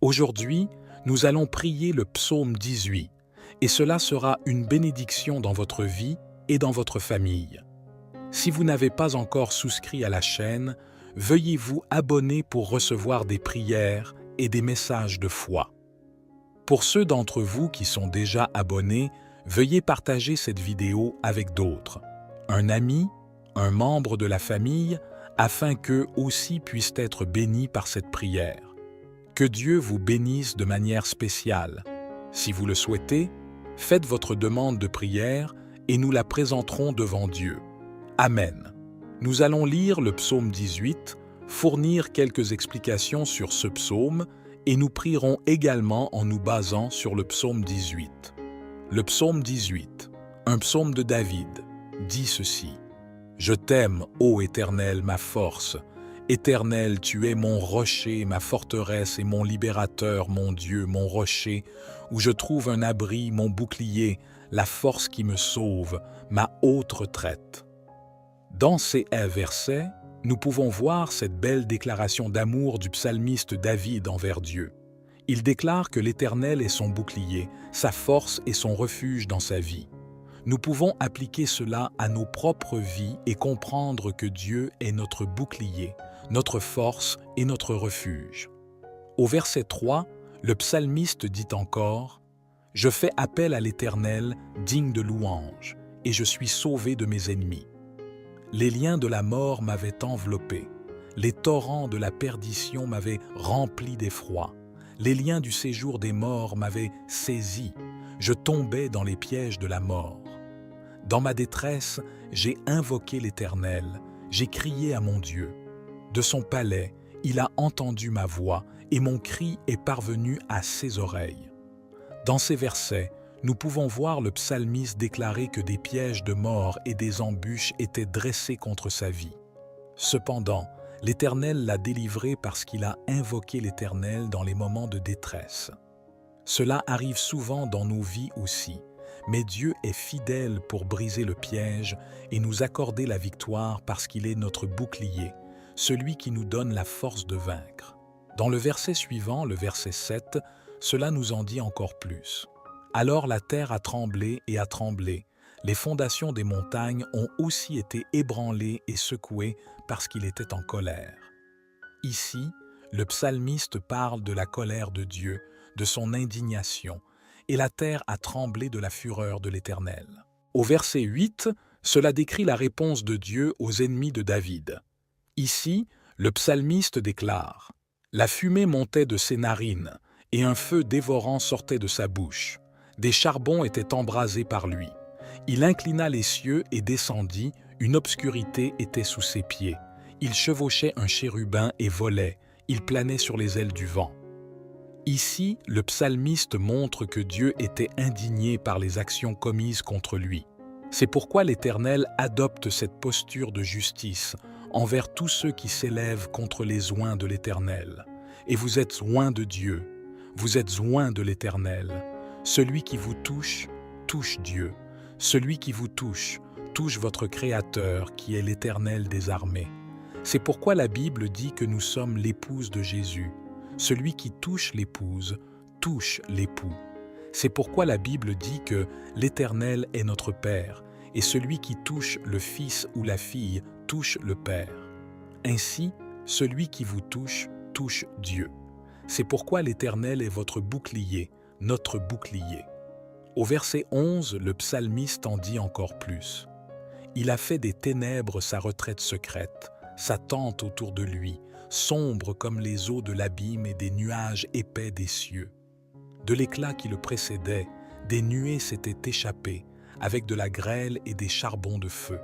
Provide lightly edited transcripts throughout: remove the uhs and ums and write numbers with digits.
Aujourd'hui, nous allons prier le psaume 18, et cela sera une bénédiction dans votre vie et dans votre famille. Si vous n'avez pas encore souscrit à la chaîne, veuillez vous abonner pour recevoir des prières et des messages de foi. Pour ceux d'entre vous qui sont déjà abonnés, veuillez partager cette vidéo avec d'autres, un ami, un membre de la famille, afin qu'eux aussi puissent être bénis par cette prière. Que Dieu vous bénisse de manière spéciale. Si vous le souhaitez, faites votre demande de prière et nous la présenterons devant Dieu. Amen. Nous allons lire le psaume 18, fournir quelques explications sur ce psaume et nous prierons également en nous basant sur le psaume 18. Le psaume 18, un psaume de David, dit ceci. « Je t'aime, ô Éternel, ma force. Éternel, tu es mon rocher, ma forteresse et mon libérateur, mon Dieu, mon rocher, où je trouve un abri, mon bouclier, la force qui me sauve, ma haute retraite. » Dans ces versets, nous pouvons voir cette belle déclaration d'amour du psalmiste David envers Dieu. Il déclare que l'Éternel est son bouclier, sa force et son refuge dans sa vie. Nous pouvons appliquer cela à nos propres vies et comprendre que Dieu est notre bouclier, notre force et notre refuge. Au verset 3, le psalmiste dit encore « Je fais appel à l'Éternel, digne de louange, et je suis sauvé de mes ennemis. Les liens de la mort m'avaient enveloppé, les torrents de la perdition m'avaient rempli d'effroi, les liens du séjour des morts m'avaient saisi, je tombais dans les pièges de la mort. Dans ma détresse, j'ai invoqué l'Éternel, j'ai crié à mon Dieu. De son palais, il a entendu ma voix et mon cri est parvenu à ses oreilles. » Dans ces versets, nous pouvons voir le psalmiste déclarer que des pièges de mort et des embûches étaient dressés contre sa vie. Cependant, l'Éternel l'a délivré parce qu'il a invoqué l'Éternel dans les moments de détresse. Cela arrive souvent dans nos vies aussi, mais Dieu est fidèle pour briser le piège et nous accorder la victoire parce qu'il est notre bouclier, celui qui nous donne la force de vaincre. Dans le verset suivant, le verset 7, cela nous en dit encore plus. « Alors la terre a tremblé et a tremblé, les fondations des montagnes ont aussi été ébranlées et secouées parce qu'il était en colère. » Ici, le psalmiste parle de la colère de Dieu, de son indignation, et la terre a tremblé de la fureur de l'Éternel. Au verset 8, cela décrit la réponse de Dieu aux ennemis de David. Ici, le psalmiste déclare « La fumée montait de ses narines, et un feu dévorant sortait de sa bouche. Des charbons étaient embrasés par lui. Il inclina les cieux et descendit, une obscurité était sous ses pieds. Il chevauchait un chérubin et volait, il planait sur les ailes du vent. » Ici, le psalmiste montre que Dieu était indigné par les actions commises contre lui. C'est pourquoi l'Éternel adopte cette posture de justice envers tous ceux qui s'élèvent contre les oints de l'Éternel. Et vous êtes oints de Dieu, vous êtes oints de l'Éternel. Celui qui vous touche, touche Dieu. Celui qui vous touche, touche votre Créateur qui est l'Éternel des armées. C'est pourquoi la Bible dit que nous sommes l'épouse de Jésus. Celui qui touche l'épouse, touche l'époux. C'est pourquoi la Bible dit que l'Éternel est notre Père, et celui qui touche le Fils ou la fille touche le Père. Ainsi, celui qui vous touche, touche Dieu. C'est pourquoi l'Éternel est votre bouclier, notre bouclier. Au verset 11, le psalmiste en dit encore plus. « Il a fait des ténèbres sa retraite secrète, sa tente autour de lui, sombre comme les eaux de l'abîme et des nuages épais des cieux. De l'éclat qui le précédait, des nuées s'étaient échappées, avec de la grêle et des charbons de feu.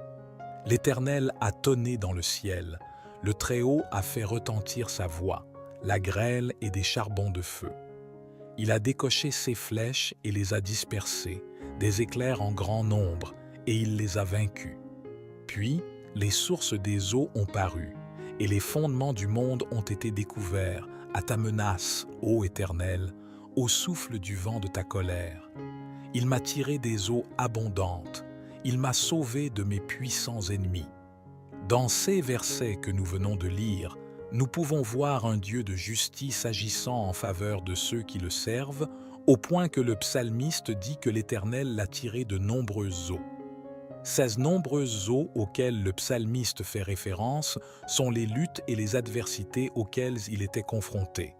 L'Éternel a tonné dans le ciel, le Très-Haut a fait retentir sa voix, la grêle et des charbons de feu. Il a décoché ses flèches et les a dispersées, des éclairs en grand nombre, et il les a vaincus. Puis, les sources des eaux ont paru, et les fondements du monde ont été découverts à ta menace, ô Éternel, au souffle du vent de ta colère. Il m'a tiré des eaux abondantes, il m'a sauvé de mes puissants ennemis. » Dans ces versets que nous venons de lire, nous pouvons voir un Dieu de justice agissant en faveur de ceux qui le servent, au point que le psalmiste dit que l'Éternel l'a tiré de nombreuses eaux. Ces nombreuses eaux auxquelles le psalmiste fait référence sont les luttes et les adversités auxquelles il était confronté.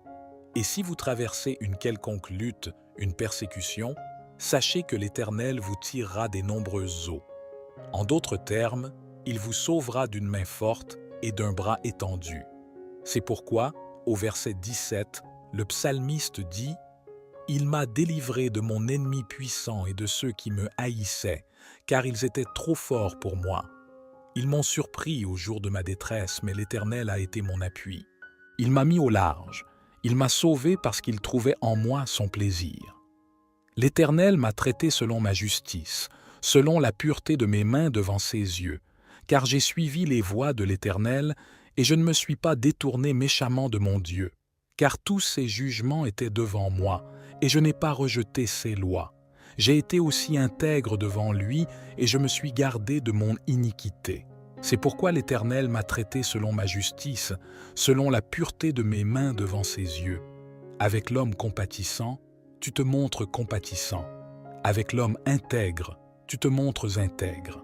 Et si vous traversez une quelconque lutte, une persécution, sachez que l'Éternel vous tirera des nombreuses eaux. En d'autres termes, il vous sauvera d'une main forte et d'un bras étendu. C'est pourquoi, au verset 17, le psalmiste dit « Il m'a délivré de mon ennemi puissant et de ceux qui me haïssaient, car ils étaient trop forts pour moi. Ils m'ont surpris au jour de ma détresse, mais l'Éternel a été mon appui. Il m'a mis au large, il m'a sauvé parce qu'il trouvait en moi son plaisir. L'Éternel m'a traité selon ma justice, selon la pureté de mes mains devant ses yeux, car j'ai suivi les voies de l'Éternel et je ne me suis pas détourné méchamment de mon Dieu, car tous ses jugements étaient devant moi, et je n'ai pas rejeté ses lois. J'ai été aussi intègre devant lui, et je me suis gardé de mon iniquité. C'est pourquoi l'Éternel m'a traité selon ma justice, selon la pureté de mes mains devant ses yeux. Avec l'homme compatissant, tu te montres compatissant. Avec l'homme intègre, tu te montres intègre. »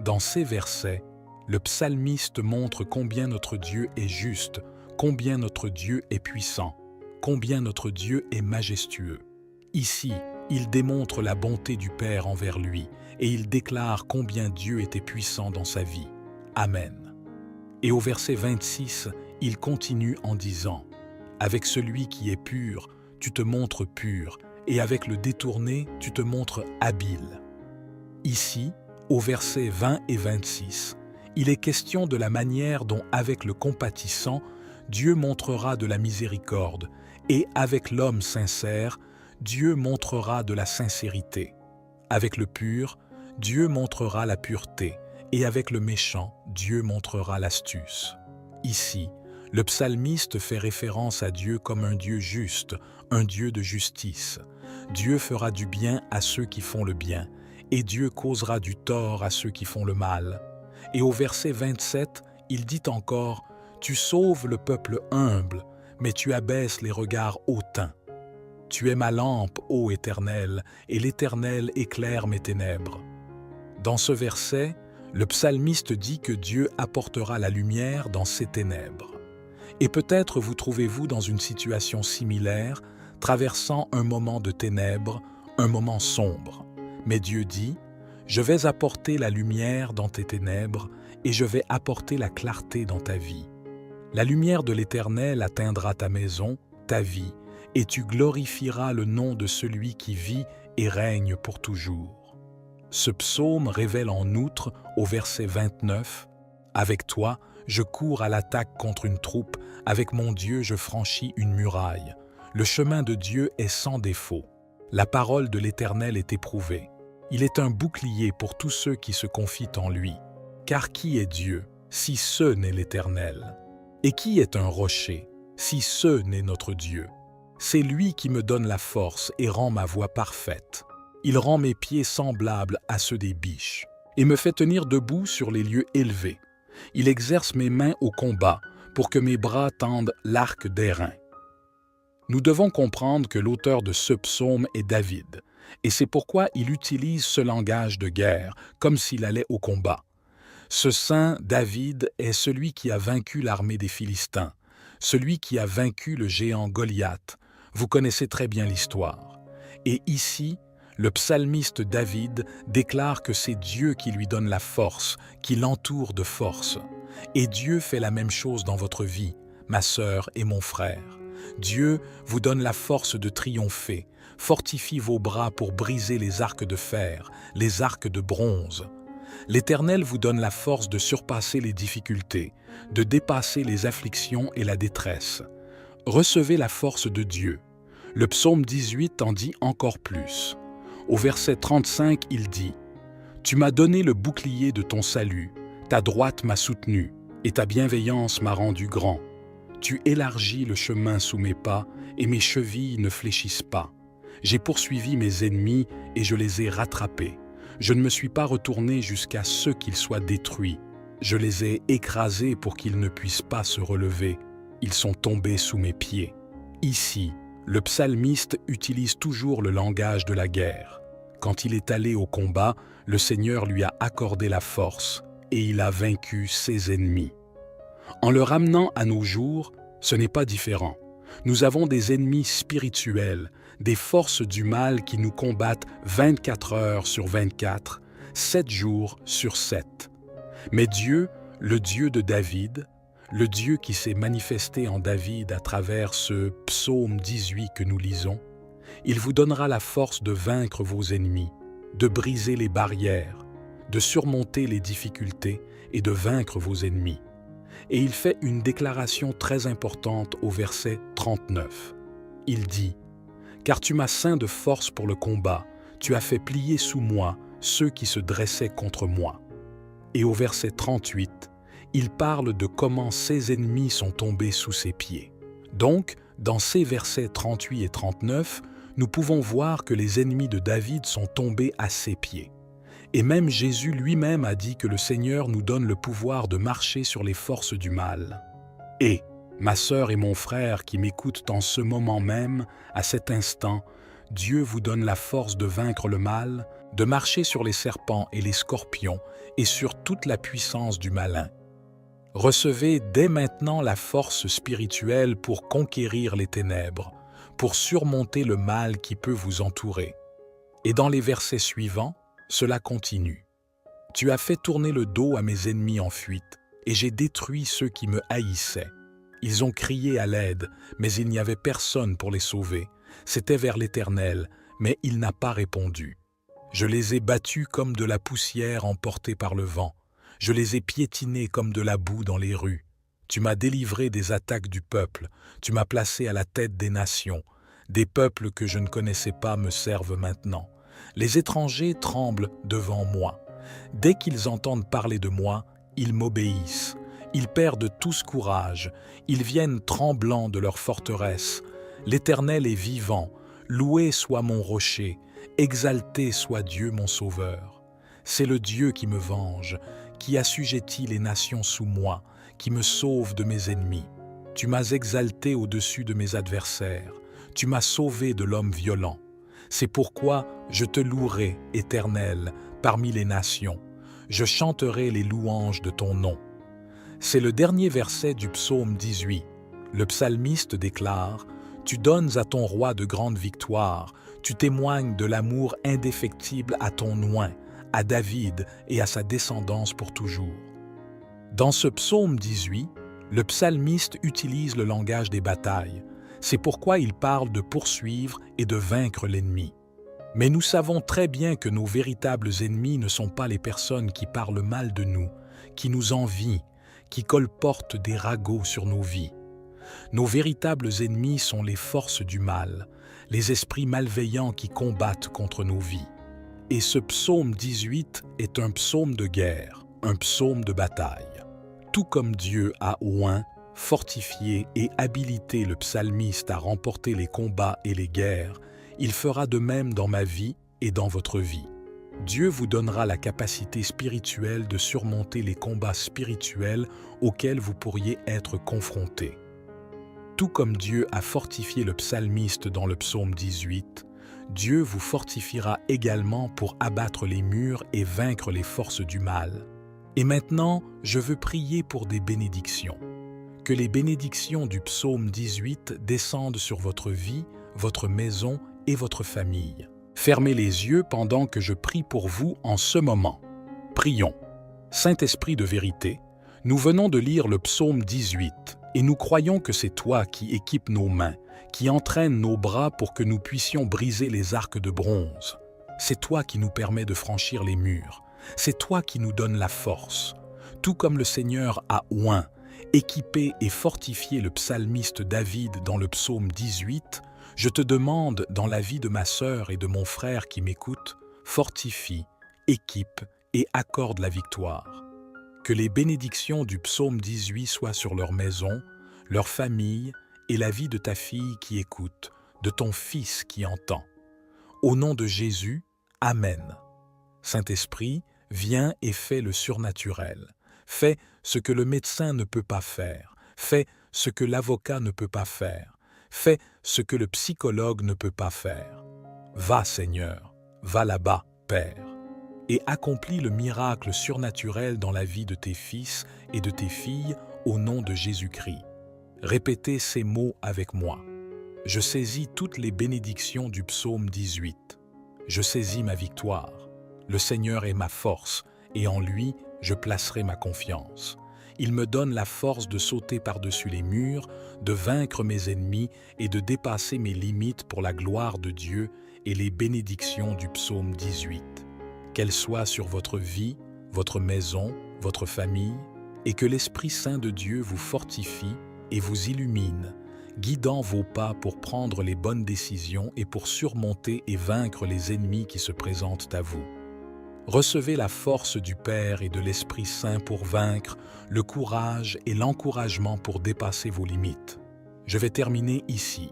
Dans ces versets, le psalmiste montre combien notre Dieu est juste, combien notre Dieu est puissant, combien notre Dieu est majestueux. Ici, il démontre la bonté du Père envers lui et il déclare combien Dieu était puissant dans sa vie. Amen. Et au verset 26, il continue en disant « Avec celui qui est pur, tu te montres pur, et avec le détourné, tu te montres habile. » Ici, au verset 20 et 26, il est question de la manière dont, avec le compatissant, Dieu montrera de la miséricorde, et avec l'homme sincère, Dieu montrera de la sincérité. Avec le pur, Dieu montrera la pureté, et avec le méchant, Dieu montrera l'astuce. Ici, le psalmiste fait référence à Dieu comme un Dieu juste, un Dieu de justice. Dieu fera du bien à ceux qui font le bien, et Dieu causera du tort à ceux qui font le mal. Et au verset 27, il dit encore « Tu sauves le peuple humble, mais tu abaisses les regards hautains. Tu es ma lampe, ô Éternel, et l'Éternel éclaire mes ténèbres. » Dans ce verset, le psalmiste dit que Dieu apportera la lumière dans ses ténèbres. Et peut-être vous trouvez-vous dans une situation similaire, traversant un moment de ténèbres, un moment sombre. Mais Dieu dit « Je vais apporter la lumière dans tes ténèbres et je vais apporter la clarté dans ta vie. La lumière de l'Éternel atteindra ta maison, ta vie, et tu glorifieras le nom de celui qui vit et règne pour toujours. » Ce psaume révèle en outre, au verset 29, « Avec toi, je cours à l'attaque contre une troupe, avec mon Dieu je franchis une muraille. Le chemin de Dieu est sans défaut. La parole de l'Éternel est éprouvée. Il est un bouclier pour tous ceux qui se confient en lui. Car qui est Dieu, si ce n'est l'Éternel? Et qui est un rocher, si ce n'est notre Dieu? C'est lui qui me donne la force et rend ma voie parfaite. Il rend mes pieds semblables à ceux des biches et me fait tenir debout sur les lieux élevés. Il exerce mes mains au combat pour que mes bras tendent l'arc d'airain. » Nous devons comprendre que l'auteur de ce psaume est David, et c'est pourquoi il utilise ce langage de guerre, comme s'il allait au combat. Ce saint David est celui qui a vaincu l'armée des Philistins, celui qui a vaincu le géant Goliath. Vous connaissez très bien l'histoire. Et ici, le psalmiste David déclare que c'est Dieu qui lui donne la force, qui l'entoure de force. Et Dieu fait la même chose dans votre vie, ma sœur et mon frère. Dieu vous donne la force de triompher, fortifie vos bras pour briser les arcs de fer, les arcs de bronze. L'Éternel vous donne la force de surpasser les difficultés, de dépasser les afflictions et la détresse. Recevez la force de Dieu. Le psaume 18 en dit encore plus. Au verset 35, il dit « Tu m'as donné le bouclier de ton salut, ta droite m'a soutenu, et ta bienveillance m'a rendu grand. Tu élargis le chemin sous mes pas, et mes chevilles ne fléchissent pas. J'ai poursuivi mes ennemis, et je les ai rattrapés. Je ne me suis pas retourné jusqu'à ce qu'ils soient détruits. Je les ai écrasés pour qu'ils ne puissent pas se relever. ils sont tombés sous mes pieds. Ici, le psalmiste utilise toujours le langage de la guerre. Quand il est allé au combat, le Seigneur lui a accordé la force et il a vaincu ses ennemis. En le ramenant à nos jours, ce n'est pas différent. Nous avons des ennemis spirituels, des forces du mal qui nous combattent 24 heures sur 24, 7 jours sur 7. Mais Dieu, le Dieu de David, le Dieu qui s'est manifesté en David à travers ce psaume 18 que nous lisons, il vous donnera la force de vaincre vos ennemis, de briser les barrières, de surmonter les difficultés et de vaincre vos ennemis. Et il fait une déclaration très importante au verset 39. Il dit « Car tu m'as ceint de force pour le combat, tu as fait plier sous moi ceux qui se dressaient contre moi. » Et au verset 38, il parle de comment ses ennemis sont tombés sous ses pieds. Donc, dans ces versets 38 et 39, nous pouvons voir que les ennemis de David sont tombés à ses pieds. Et même Jésus lui-même a dit que le Seigneur nous donne le pouvoir de marcher sur les forces du mal. Et, ma sœur et mon frère qui m'écoutent en ce moment même, à cet instant, Dieu vous donne la force de vaincre le mal, de marcher sur les serpents et les scorpions et sur toute la puissance du malin. Recevez dès maintenant la force spirituelle pour conquérir les ténèbres, pour surmonter le mal qui peut vous entourer. Et dans les versets suivants, cela continue. « Tu as fait tourner le dos à mes ennemis en fuite, et j'ai détruit ceux qui me haïssaient. Ils ont crié à l'aide, mais il n'y avait personne pour les sauver. C'était vers l'Éternel, mais il n'a pas répondu. Je les ai battus comme de la poussière emportée par le vent. Je les ai piétinés comme de la boue dans les rues. Tu m'as délivré des attaques du peuple. Tu m'as placé à la tête des nations. Des peuples que je ne connaissais pas me servent maintenant. Les étrangers tremblent devant moi. Dès qu'ils entendent parler de moi, ils m'obéissent. Ils perdent tous courage. Ils viennent tremblants de leur forteresse. L'Éternel est vivant. Loué soit mon rocher. Exalté soit Dieu mon sauveur. C'est le Dieu qui me venge, qui assujettit les nations sous moi, qui me sauve de mes ennemis. Tu m'as exalté au-dessus de mes adversaires. Tu m'as sauvé de l'homme violent. C'est pourquoi je te louerai, Éternel, parmi les nations. Je chanterai les louanges de ton nom. » C'est le dernier verset du psaume 18. Le psalmiste déclare « Tu donnes à ton roi de grandes victoires, tu témoignes de l'amour indéfectible à ton oint, à David et à sa descendance pour toujours. » Dans ce psaume 18, le psalmiste utilise le langage des batailles. C'est pourquoi il parle de poursuivre et de vaincre l'ennemi. Mais nous savons très bien que nos véritables ennemis ne sont pas les personnes qui parlent mal de nous, qui nous envient, qui colportent des ragots sur nos vies. Nos véritables ennemis sont les forces du mal, les esprits malveillants qui combattent contre nos vies. Et ce psaume 18 est un psaume de guerre, un psaume de bataille. Tout comme Dieu a oint, fortifié et habilité le psalmiste à remporter les combats et les guerres, il fera de même dans ma vie et dans votre vie. Dieu vous donnera la capacité spirituelle de surmonter les combats spirituels auxquels vous pourriez être confrontés. Tout comme Dieu a fortifié le psalmiste dans le psaume 18, Dieu vous fortifiera également pour abattre les murs et vaincre les forces du mal. Et maintenant, je veux prier pour des bénédictions. Que les bénédictions du psaume 18 descendent sur votre vie, votre maison et votre famille. Fermez les yeux pendant que je prie pour vous en ce moment. Prions. Saint-Esprit de vérité, nous venons de lire le psaume 18 et nous croyons que c'est toi qui équipes nos mains, qui entraîne nos bras pour que nous puissions briser les arcs de bronze. C'est toi qui nous permets de franchir les murs. C'est toi qui nous donnes la force. Tout comme le Seigneur a oint, équipé et fortifié le psalmiste David dans le psaume 18, je te demande, dans la vie de ma sœur et de mon frère qui m'écoutent, fortifie, équipe et accorde la victoire. Que les bénédictions du psaume 18 soient sur leur maison, leur famille et la vie de ta fille qui écoute, de ton fils qui entend. Au nom de Jésus, Amen. Saint-Esprit, viens et fais le surnaturel. Fais ce que le médecin ne peut pas faire. Fais ce que l'avocat ne peut pas faire. Fais ce que le psychologue ne peut pas faire. Va, Seigneur, va là-bas, Père, et accomplis le miracle surnaturel dans la vie de tes fils et de tes filles au nom de Jésus-Christ. Répétez ces mots avec moi. Je saisis toutes les bénédictions du psaume 18. Je saisis ma victoire. Le Seigneur est ma force, et en lui, je placerai ma confiance. Il me donne la force de sauter par-dessus les murs, de vaincre mes ennemis et de dépasser mes limites pour la gloire de Dieu et les bénédictions du psaume 18. Qu'elles soient sur votre vie, votre maison, votre famille, et que l'Esprit Saint de Dieu vous fortifie et vous illumine, guidant vos pas pour prendre les bonnes décisions et pour surmonter et vaincre les ennemis qui se présentent à vous. Recevez la force du Père et de l'Esprit Saint pour vaincre, le courage et l'encouragement pour dépasser vos limites. Je vais terminer ici.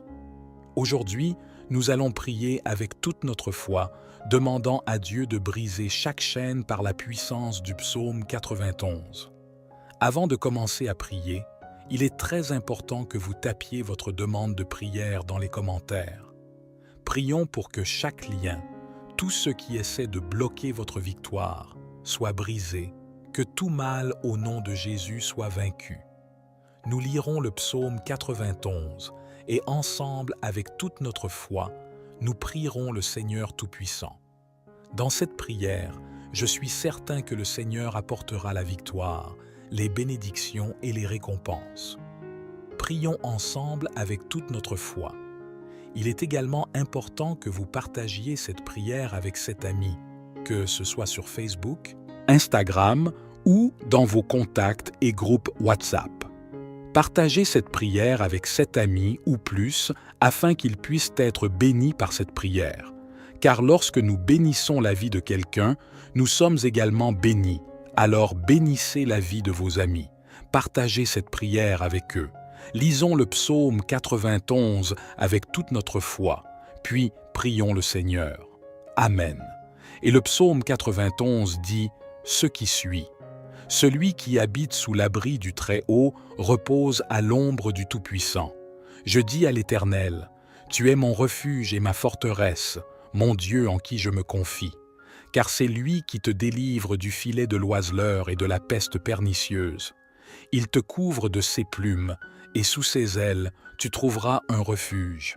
Aujourd'hui, nous allons prier avec toute notre foi, demandant à Dieu de briser chaque chaîne par la puissance du psaume 91. Avant de commencer à prier, il est très important que vous tapiez votre demande de prière dans les commentaires. Prions pour que chaque lien, tout ce qui essaie de bloquer votre victoire, soit brisé, que tout mal au nom de Jésus soit vaincu. Nous lirons le psaume 91 et ensemble, avec toute notre foi, nous prierons le Seigneur Tout-Puissant. Dans cette prière, je suis certain que le Seigneur apportera la victoire, les bénédictions et les récompenses. Prions ensemble avec toute notre foi. Il est également important que vous partagiez cette prière avec cet ami, que ce soit sur Facebook, Instagram ou dans vos contacts et groupes WhatsApp. Partagez cette prière avec 7 amis ou plus afin qu'ils puissent être bénis par cette prière. Car lorsque nous bénissons la vie de quelqu'un, nous sommes également bénis. Alors bénissez la vie de vos amis. Partagez cette prière avec eux. Lisons le psaume 91 avec toute notre foi, puis prions le Seigneur. Amen. Et le psaume 91 dit ce qui suit. Celui qui habite sous l'abri du Très-Haut repose à l'ombre du Tout-Puissant. Je dis à l'Éternel, tu es mon refuge et ma forteresse, mon Dieu en qui je me confie. Car c'est lui qui te délivre du filet de l'oiseleur et de la peste pernicieuse. Il te couvre de ses plumes, et sous ses ailes, tu trouveras un refuge.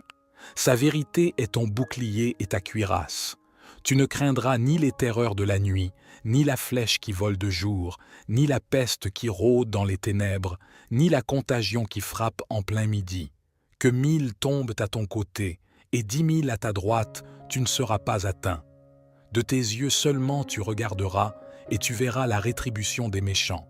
Sa vérité est ton bouclier et ta cuirasse. Tu ne craindras ni les terreurs de la nuit, ni la flèche qui vole de jour, ni la peste qui rôde dans les ténèbres, ni la contagion qui frappe en plein midi. Que 1000 tombent à ton côté, et 10 000 à ta droite, tu ne seras pas atteint. De tes yeux seulement tu regarderas, et tu verras la rétribution des méchants.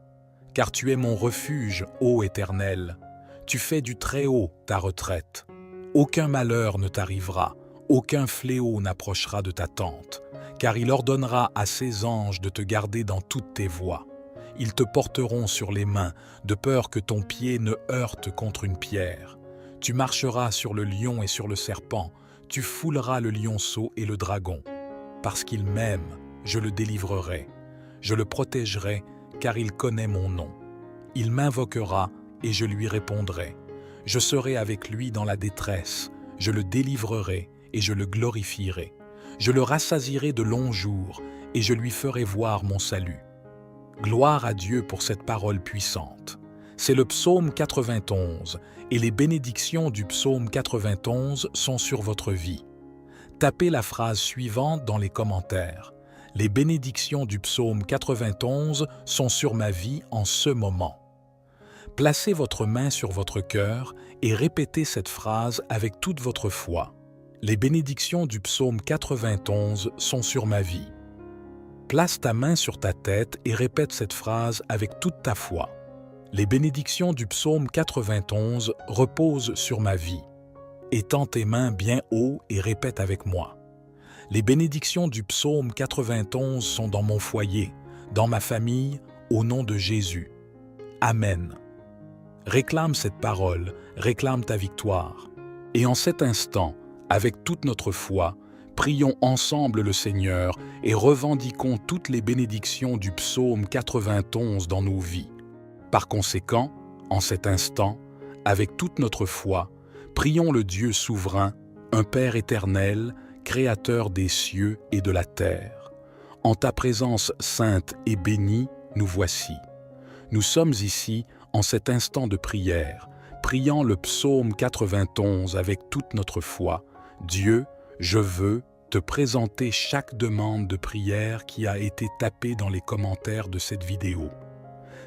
Car tu es mon refuge, ô Éternel. Tu fais du Très-Haut ta retraite. Aucun malheur ne t'arrivera, aucun fléau n'approchera de ta tente, car il ordonnera à ses anges de te garder dans toutes tes voies. Ils te porteront sur les mains, de peur que ton pied ne heurte contre une pierre. Tu marcheras sur le lion et sur le serpent, tu fouleras le lionceau et le dragon. Parce qu'il m'aime, je le délivrerai. Je le protégerai, car il connaît mon nom. Il m'invoquera, et je lui répondrai. Je serai avec lui dans la détresse, je le délivrerai et je le glorifierai. Je le rassasierai de longs jours et je lui ferai voir mon salut. Gloire à Dieu pour cette parole puissante. C'est le psaume 91 et les bénédictions du psaume 91 sont sur votre vie. Tapez la phrase suivante dans les commentaires. Les bénédictions du psaume 91 sont sur ma vie en ce moment. Placez votre main sur votre cœur et répétez cette phrase avec toute votre foi. Les bénédictions du psaume 91 sont sur ma vie. Place ta main sur ta tête et répète cette phrase avec toute ta foi. Les bénédictions du psaume 91 reposent sur ma vie. Étends tes mains bien haut et répète avec moi. Les bénédictions du psaume 91 sont dans mon foyer, dans ma famille, au nom de Jésus. Amen. Réclame cette parole, réclame ta victoire. Et en cet instant, avec toute notre foi, prions ensemble le Seigneur et revendiquons toutes les bénédictions du psaume 91 dans nos vies. Par conséquent, en cet instant, Avec toute notre foi, prions le Dieu souverain, un Père éternel, Créateur des cieux et de la terre. En ta présence sainte et bénie, nous voici. Nous sommes ici, en cet instant de prière, priant le psaume 91 avec toute notre foi. Dieu, je veux te présenter chaque demande de prière qui a été tapée dans les commentaires de cette vidéo.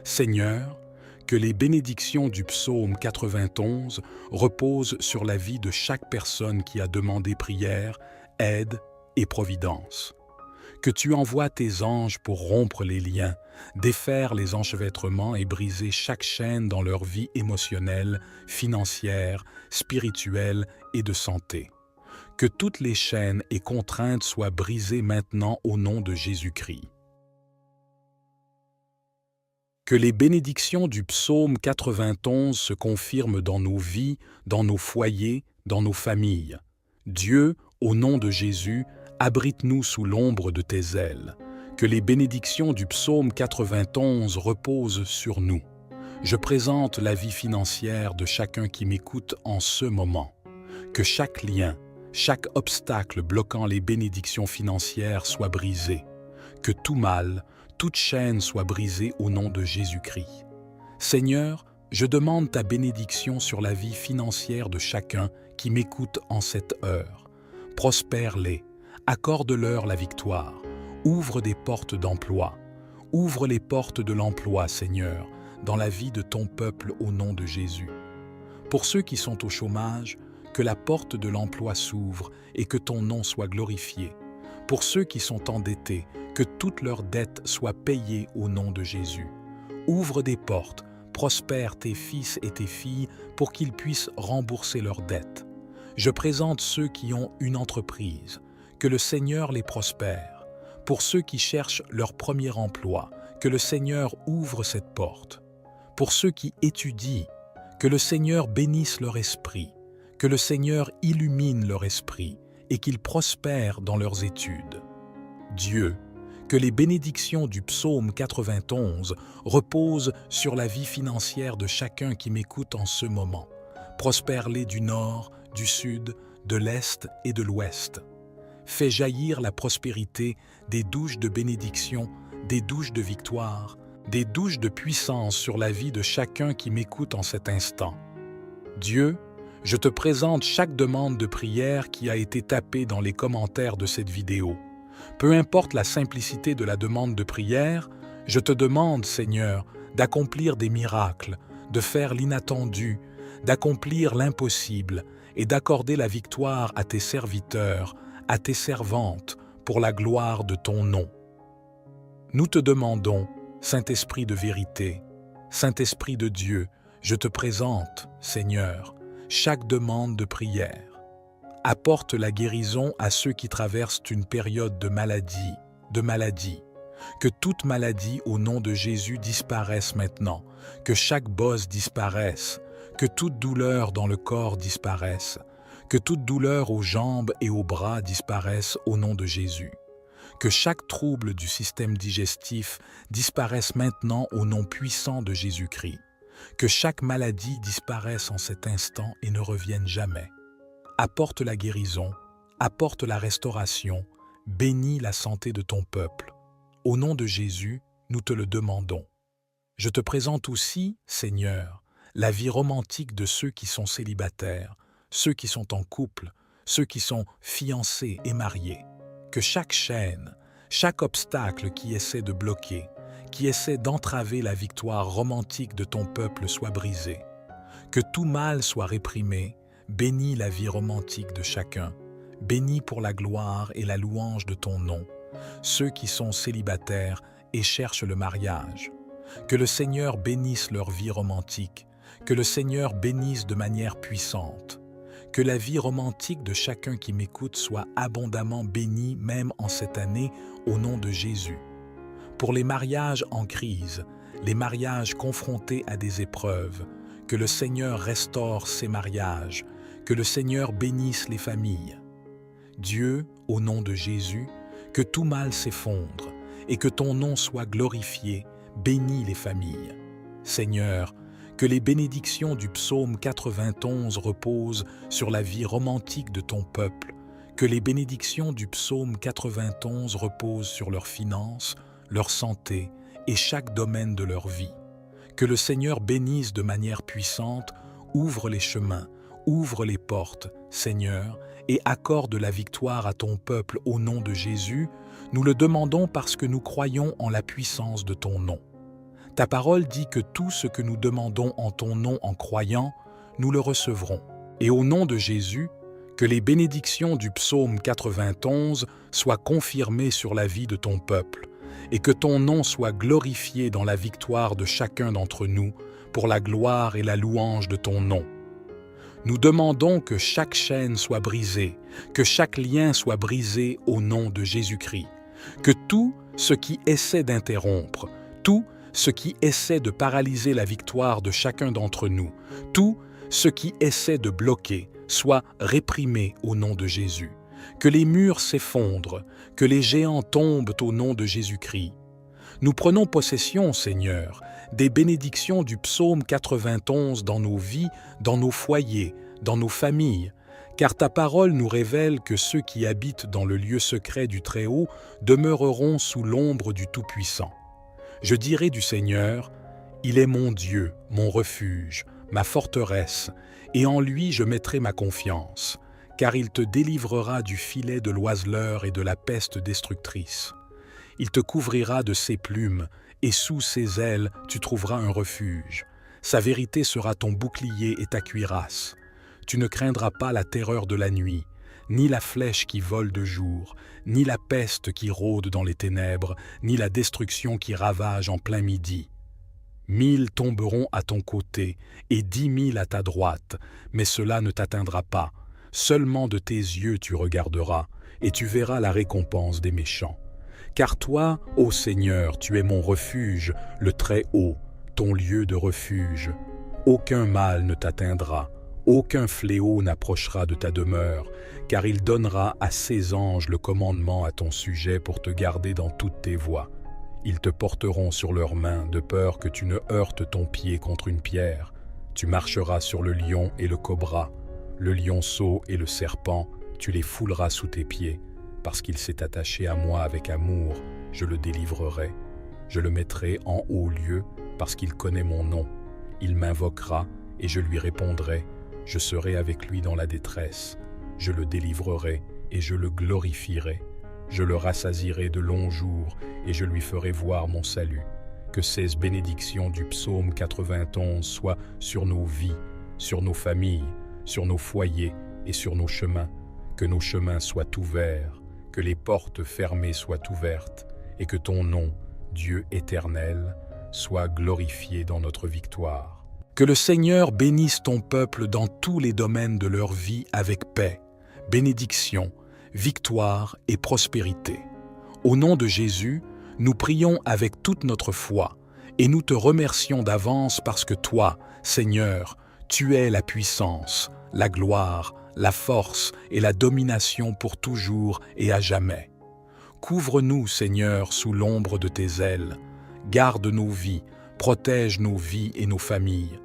Seigneur, que les bénédictions du psaume 91 reposent sur la vie de chaque personne qui a demandé prière, aide et providence. Que tu envoies tes anges pour rompre les liens, défaire les enchevêtrements et briser chaque chaîne dans leur vie émotionnelle, financière, spirituelle et de santé. Que toutes les chaînes et contraintes soient brisées maintenant au nom de Jésus-Christ. Que les bénédictions du psaume 91 se confirment dans nos vies, dans nos foyers, dans nos familles. Dieu, au nom de Jésus, abrite-nous sous l'ombre de tes ailes. Que les bénédictions du psaume 91 reposent sur nous. Je présente la vie financière de chacun qui m'écoute en ce moment. Que chaque lien, chaque obstacle bloquant les bénédictions financières soit brisé. Que tout mal, toute chaîne soit brisée au nom de Jésus-Christ. Seigneur, je demande ta bénédiction sur la vie financière de chacun qui m'écoute en cette heure. Prospère-les, accorde-leur la victoire, ouvre des portes d'emploi. Ouvre les portes de l'emploi, Seigneur, dans la vie de ton peuple au nom de Jésus. Pour ceux qui sont au chômage, que la porte de l'emploi s'ouvre et que ton nom soit glorifié. Pour ceux qui sont endettés, que toutes leurs dettes soient payées au nom de Jésus. Ouvre des portes, prospère tes fils et tes filles pour qu'ils puissent rembourser leurs dettes. Je présente ceux qui ont une entreprise, que le Seigneur les prospère. Pour ceux qui cherchent leur premier emploi, que le Seigneur ouvre cette porte. Pour ceux qui étudient, que le Seigneur bénisse leur esprit, que le Seigneur illumine leur esprit et qu'ils prospèrent dans leurs études. Dieu, que les bénédictions du psaume 91 reposent sur la vie financière de chacun qui m'écoute en ce moment. Prospère-les du nord, du sud, de l'est et de l'ouest. Fais jaillir la prospérité des douches de bénédiction, des douches de victoire, des douches de puissance sur la vie de chacun qui m'écoute en cet instant. Dieu, je te présente chaque demande de prière qui a été tapée dans les commentaires de cette vidéo. Peu importe la simplicité de la demande de prière, je te demande, Seigneur, d'accomplir des miracles, de faire l'inattendu, d'accomplir l'impossible et d'accorder la victoire à tes serviteurs, à tes servantes, pour la gloire de ton nom. Nous te demandons, Saint-Esprit de vérité, Saint-Esprit de Dieu, je te présente, Seigneur, chaque demande de prière. Apporte la guérison à ceux qui traversent une période de maladie. Que toute maladie au nom de Jésus disparaisse maintenant, que chaque bosse disparaisse, que toute douleur dans le corps disparaisse, que toute douleur aux jambes et aux bras disparaisse au nom de Jésus. Que chaque trouble du système digestif disparaisse maintenant au nom puissant de Jésus-Christ. Que chaque maladie disparaisse en cet instant et ne revienne jamais. Apporte la guérison, apporte la restauration, bénis la santé de ton peuple. Au nom de Jésus, nous te le demandons. Je te présente aussi, Seigneur, la vie romantique de ceux qui sont célibataires, ceux qui sont en couple, ceux qui sont fiancés et mariés. Que chaque chaîne, chaque obstacle qui essaie de bloquer, qui essaie d'entraver la victoire romantique de ton peuple soit brisé. Que tout mal soit réprimé. Bénis la vie romantique de chacun. Bénis pour la gloire et la louange de ton nom ceux qui sont célibataires et cherchent le mariage. Que le Seigneur bénisse leur vie romantique. Que le Seigneur bénisse de manière puissante. Que la vie romantique de chacun qui m'écoute soit abondamment bénie même en cette année au nom de Jésus. Pour les mariages en crise, les mariages confrontés à des épreuves, que le Seigneur restaure ces mariages, que le Seigneur bénisse les familles. Dieu, au nom de Jésus, que tout mal s'effondre et que ton nom soit glorifié, bénis les familles. Seigneur, que les bénédictions du psaume 91 reposent sur la vie romantique de ton peuple, que les bénédictions du psaume 91 reposent sur leurs finances, leur santé et chaque domaine de leur vie. Que le Seigneur bénisse de manière puissante, ouvre les chemins, ouvre les portes, Seigneur, et accorde la victoire à ton peuple au nom de Jésus. Nous le demandons parce que nous croyons en la puissance de ton nom. Ta parole dit que tout ce que nous demandons en ton nom en croyant, nous le recevrons. Et au nom de Jésus, que les bénédictions du psaume 91 soient confirmées sur la vie de ton peuple, et que ton nom soit glorifié dans la victoire de chacun d'entre nous, pour la gloire et la louange de ton nom. Nous demandons que chaque chaîne soit brisée, que chaque lien soit brisé au nom de Jésus-Christ, que tout ce qui essaie d'interrompre, tout ce qui essaie de paralyser la victoire de chacun d'entre nous, tout ce qui essaie de bloquer, soit réprimé au nom de Jésus. Que les murs s'effondrent, que les géants tombent au nom de Jésus-Christ. Nous prenons possession, Seigneur, des bénédictions du psaume 91 dans nos vies, dans nos foyers, dans nos familles, car ta parole nous révèle que ceux qui habitent dans le lieu secret du Très-Haut demeureront sous l'ombre du Tout-Puissant. Je dirai du Seigneur, « Il est mon Dieu, mon refuge, ma forteresse, et en lui je mettrai ma confiance, car il te délivrera du filet de l'oiseleur et de la peste destructrice. Il te couvrira de ses plumes, et sous ses ailes tu trouveras un refuge. Sa vérité sera ton bouclier et ta cuirasse. Tu ne craindras pas la terreur de la nuit, ni la flèche qui vole de jour, ni la peste qui rôde dans les ténèbres, ni la destruction qui ravage en plein midi. 1000 tomberont à ton côté et 10 000 à ta droite, mais cela ne t'atteindra pas. Seulement de tes yeux tu regarderas, et tu verras la récompense des méchants. Car toi, ô Seigneur, tu es mon refuge, le Très-Haut, ton lieu de refuge. Aucun mal ne t'atteindra, aucun fléau n'approchera de ta demeure, car il donnera à ses anges le commandement à ton sujet pour te garder dans toutes tes voies. Ils te porteront sur leurs mains, de peur que tu ne heurtes ton pied contre une pierre. Tu marcheras sur le lion et le cobra, le lionceau et le serpent, tu les fouleras sous tes pieds. Parce qu'il s'est attaché à moi avec amour, je le délivrerai. Je le mettrai en haut lieu, parce qu'il connaît mon nom. Il m'invoquera, et je lui répondrai. Je serai avec lui dans la détresse. Je le délivrerai, et je le glorifierai. Je le rassasierai de longs jours, et je lui ferai voir mon salut. Que ces bénédictions du psaume 91 soient sur nos vies, sur nos familles, sur nos foyers et sur nos chemins. Que nos chemins soient ouverts, que les portes fermées soient ouvertes, et que ton nom, Dieu éternel, soit glorifié dans notre victoire. Que le Seigneur bénisse ton peuple dans tous les domaines de leur vie avec paix, bénédiction, victoire et prospérité. Au nom de Jésus, nous prions avec toute notre foi et nous te remercions d'avance parce que toi, Seigneur, tu es la puissance, la gloire, la force et la domination pour toujours et à jamais. Couvre-nous, Seigneur, sous l'ombre de tes ailes. Garde nos vies, protège nos vies et nos familles.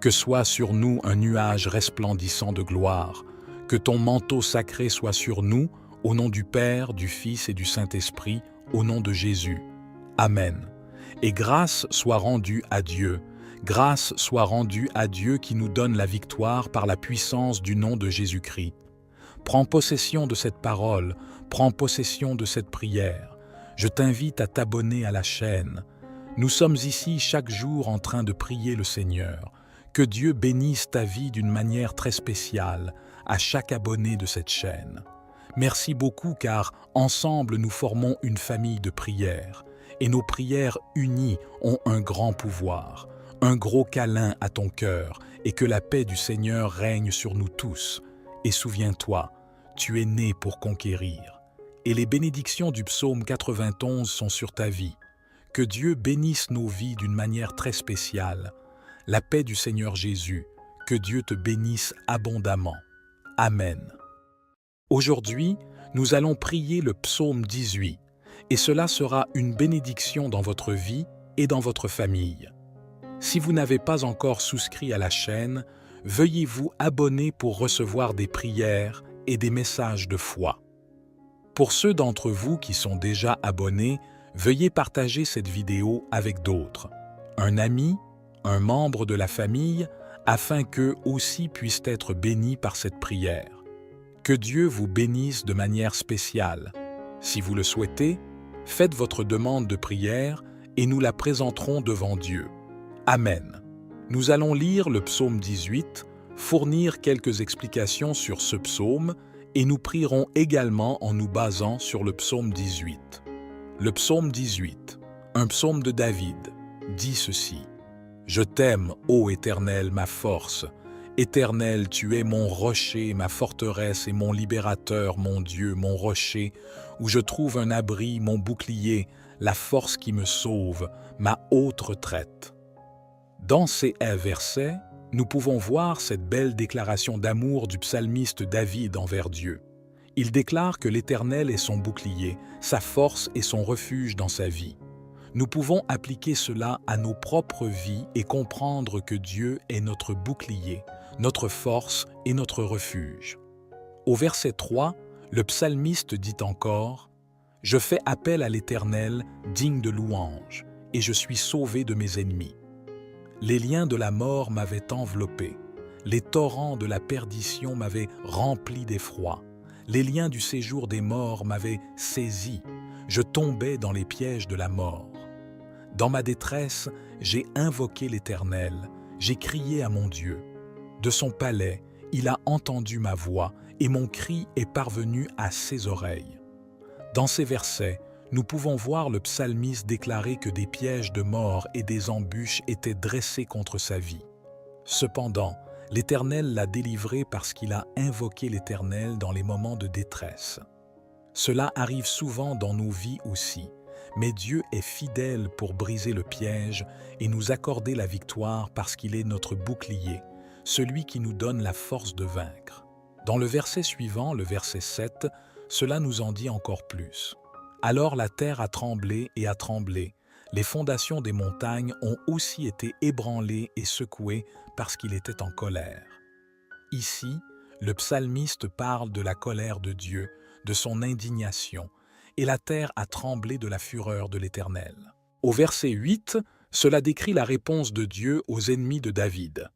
Que soit sur nous un nuage resplendissant de gloire. Que ton manteau sacré soit sur nous, au nom du Père, du Fils et du Saint-Esprit, au nom de Jésus. Amen. Et grâce soit rendue à Dieu. Grâce soit rendue à Dieu qui nous donne la victoire par la puissance du nom de Jésus-Christ. Prends possession de cette parole, prends possession de cette prière. Je t'invite à t'abonner à la chaîne. Nous sommes ici chaque jour en train de prier le Seigneur. Que Dieu bénisse ta vie d'une manière très spéciale à chaque abonné de cette chaîne. Merci beaucoup car ensemble nous formons une famille de prières et nos prières unies ont un grand pouvoir. Un gros câlin à ton cœur et que la paix du Seigneur règne sur nous tous. Et souviens-toi, tu es né pour conquérir. Et les bénédictions du psaume 91 sont sur ta vie. Que Dieu bénisse nos vies d'une manière très spéciale. La paix du Seigneur Jésus, que Dieu te bénisse abondamment. Amen. Aujourd'hui, nous allons prier le psaume 18, et cela sera une bénédiction dans votre vie et dans votre famille. Si vous n'avez pas encore souscrit à la chaîne, veuillez vous abonner pour recevoir des prières et des messages de foi. Pour ceux d'entre vous qui sont déjà abonnés, veuillez partager cette vidéo avec d'autres, un ami, un membre de la famille, afin qu'eux aussi puissent être bénis par cette prière. Que Dieu vous bénisse de manière spéciale. Si vous le souhaitez, faites votre demande de prière et nous la présenterons devant Dieu. Amen. Nous allons lire le psaume 18, fournir quelques explications sur ce psaume et nous prierons également en nous basant sur le psaume 18. Le psaume 18, un psaume de David, dit ceci. « Je t'aime, ô Éternel, ma force. Éternel, tu es mon rocher, ma forteresse et mon libérateur, mon Dieu, mon rocher, où je trouve un abri, mon bouclier, la force qui me sauve, ma haute retraite. » Dans ces versets, nous pouvons voir cette belle déclaration d'amour du psalmiste David envers Dieu. Il déclare que l'Éternel est son bouclier, sa force et son refuge dans sa vie. Nous pouvons appliquer cela à nos propres vies et comprendre que Dieu est notre bouclier, notre force et notre refuge. Au verset 3, le psalmiste dit encore « Je fais appel à l'Éternel, digne de louange, et je suis sauvé de mes ennemis. Les liens de la mort m'avaient enveloppé, les torrents de la perdition m'avaient rempli d'effroi, les liens du séjour des morts m'avaient saisi, je tombais dans les pièges de la mort. Dans ma détresse, j'ai invoqué l'Éternel, j'ai crié à mon Dieu. De son palais, il a entendu ma voix et mon cri est parvenu à ses oreilles. » Dans ces versets, nous pouvons voir le psalmiste déclarer que des pièges de mort et des embûches étaient dressés contre sa vie. Cependant, l'Éternel l'a délivré parce qu'il a invoqué l'Éternel dans les moments de détresse. Cela arrive souvent dans nos vies aussi, mais Dieu est fidèle pour briser le piège et nous accorder la victoire parce qu'il est notre bouclier, celui qui nous donne la force de vaincre. Dans le verset suivant, le verset 7, cela nous en dit encore plus. Alors la terre a tremblé et a tremblé. Les fondations des montagnes ont aussi été ébranlées et secouées parce qu'il était en colère. Ici, le psalmiste parle de la colère de Dieu, de son indignation, et la terre a tremblé de la fureur de l'Éternel. Au verset 8, cela décrit la réponse de Dieu aux ennemis de David.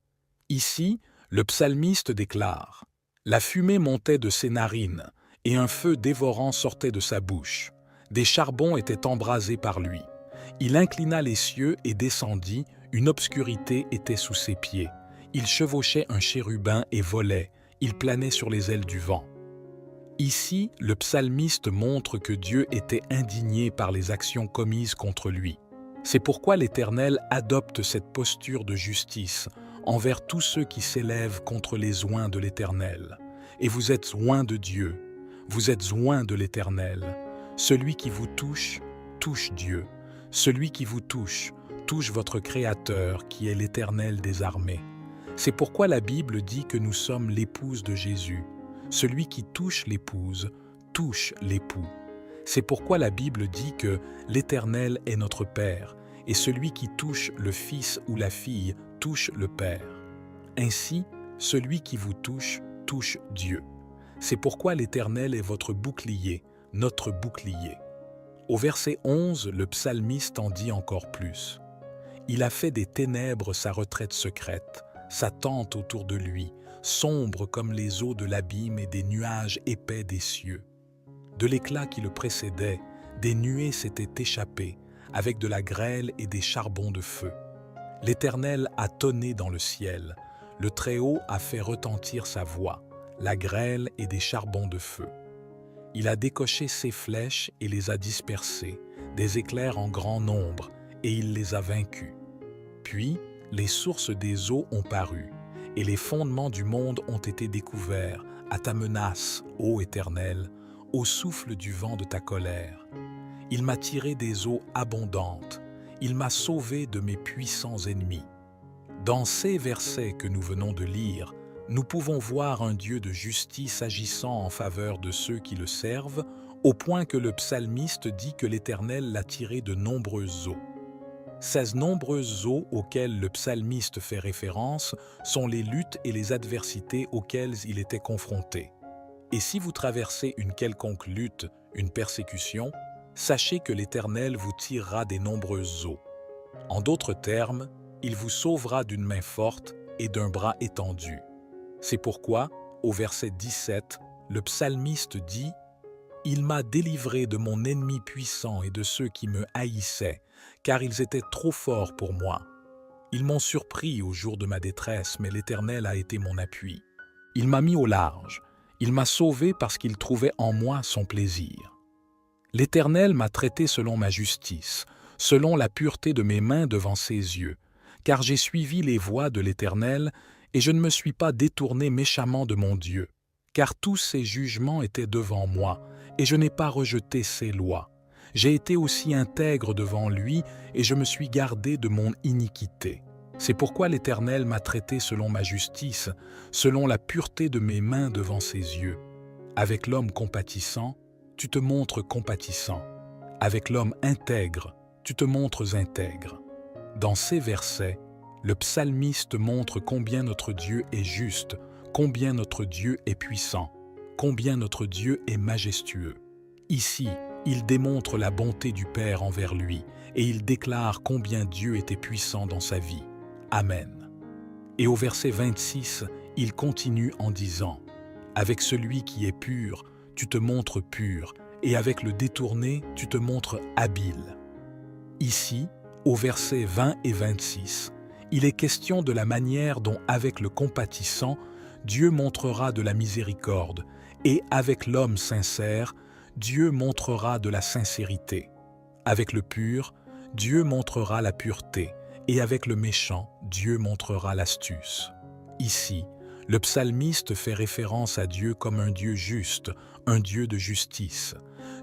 Ici, le psalmiste déclare « La fumée montait de ses narines, et un feu dévorant sortait de sa bouche. Des charbons étaient embrasés par lui. Il inclina les cieux et descendit, une obscurité était sous ses pieds. Il chevauchait un chérubin et volait, il planait sur les ailes du vent. » Ici, le psalmiste montre que Dieu était indigné par les actions commises contre lui. C'est pourquoi l'Éternel adopte cette posture de justice envers tous ceux qui s'élèvent contre les oints de l'Éternel. Et vous êtes oints de Dieu, vous êtes oints de l'Éternel. Celui qui vous touche, touche Dieu. Celui qui vous touche, touche votre Créateur, qui est l'Éternel des armées. C'est pourquoi la Bible dit que nous sommes l'épouse de Jésus. Celui qui touche l'épouse, touche l'époux. C'est pourquoi la Bible dit que l'Éternel est notre Père, et celui qui touche le Fils ou la fille touche le Père. Ainsi, celui qui vous touche, touche Dieu. C'est pourquoi l'Éternel est votre bouclier, notre bouclier. Au verset 11, le psalmiste en dit encore plus. Il a fait des ténèbres sa retraite secrète, sa tente autour de lui, sombre comme les eaux de l'abîme et des nuages épais des cieux. De l'éclat qui le précédait, des nuées s'étaient échappées, avec de la grêle et des charbons de feu. L'Éternel a tonné dans le ciel, le Très-Haut a fait retentir sa voix, la grêle et des charbons de feu. Il a décoché ses flèches et les a dispersées, des éclairs en grand nombre, et il les a vaincus. Puis, les sources des eaux ont paru, et les fondements du monde ont été découverts à ta menace, ô Éternel, au souffle du vent de ta colère. Il m'a tiré des eaux abondantes, il m'a sauvé de mes puissants ennemis. Dans ces versets que nous venons de lire, nous pouvons voir un Dieu de justice agissant en faveur de ceux qui le servent, au point que le psalmiste dit que l'Éternel l'a tiré de nombreuses eaux. Ces nombreuses eaux auxquelles le psalmiste fait référence sont les luttes et les adversités auxquelles il était confronté. Et si vous traversez une quelconque lutte, une persécution, sachez que l'Éternel vous tirera des nombreuses eaux. En d'autres termes, il vous sauvera d'une main forte et d'un bras étendu. C'est pourquoi, au verset 17, le psalmiste dit « Il m'a délivré de mon ennemi puissant et de ceux qui me haïssaient, car ils étaient trop forts pour moi. Ils m'ont surpris au jour de ma détresse, mais l'Éternel a été mon appui. Il m'a mis au large, il m'a sauvé parce qu'il trouvait en moi son plaisir. L'Éternel m'a traité selon ma justice, selon la pureté de mes mains devant ses yeux, car j'ai suivi les voies de l'Éternel et je ne me suis pas détourné méchamment de mon Dieu, car tous ses jugements étaient devant moi et je n'ai pas rejeté ses lois. J'ai été aussi intègre devant lui et je me suis gardé de mon iniquité. C'est pourquoi l'Éternel m'a traité selon ma justice, selon la pureté de mes mains devant ses yeux. Avec l'homme compatissant, tu te montres compatissant. Avec l'homme intègre, tu te montres intègre. » Dans ces versets, le psalmiste montre combien notre Dieu est juste, combien notre Dieu est puissant, combien notre Dieu est majestueux. Ici, il démontre la bonté du Père envers lui et il déclare combien Dieu était puissant dans sa vie. Amen. Et au verset 26, il continue en disant « Avec celui qui est pur, tu te montres pur, et avec le détourné, tu te montres habile. » Ici, au verset 20 et 26, il est question de la manière dont, avec le compatissant, Dieu montrera de la miséricorde, et avec l'homme sincère, Dieu montrera de la sincérité. Avec le pur, Dieu montrera la pureté, et avec le méchant, Dieu montrera l'astuce. Ici, le psalmiste fait référence à Dieu comme un Dieu juste, un Dieu de justice.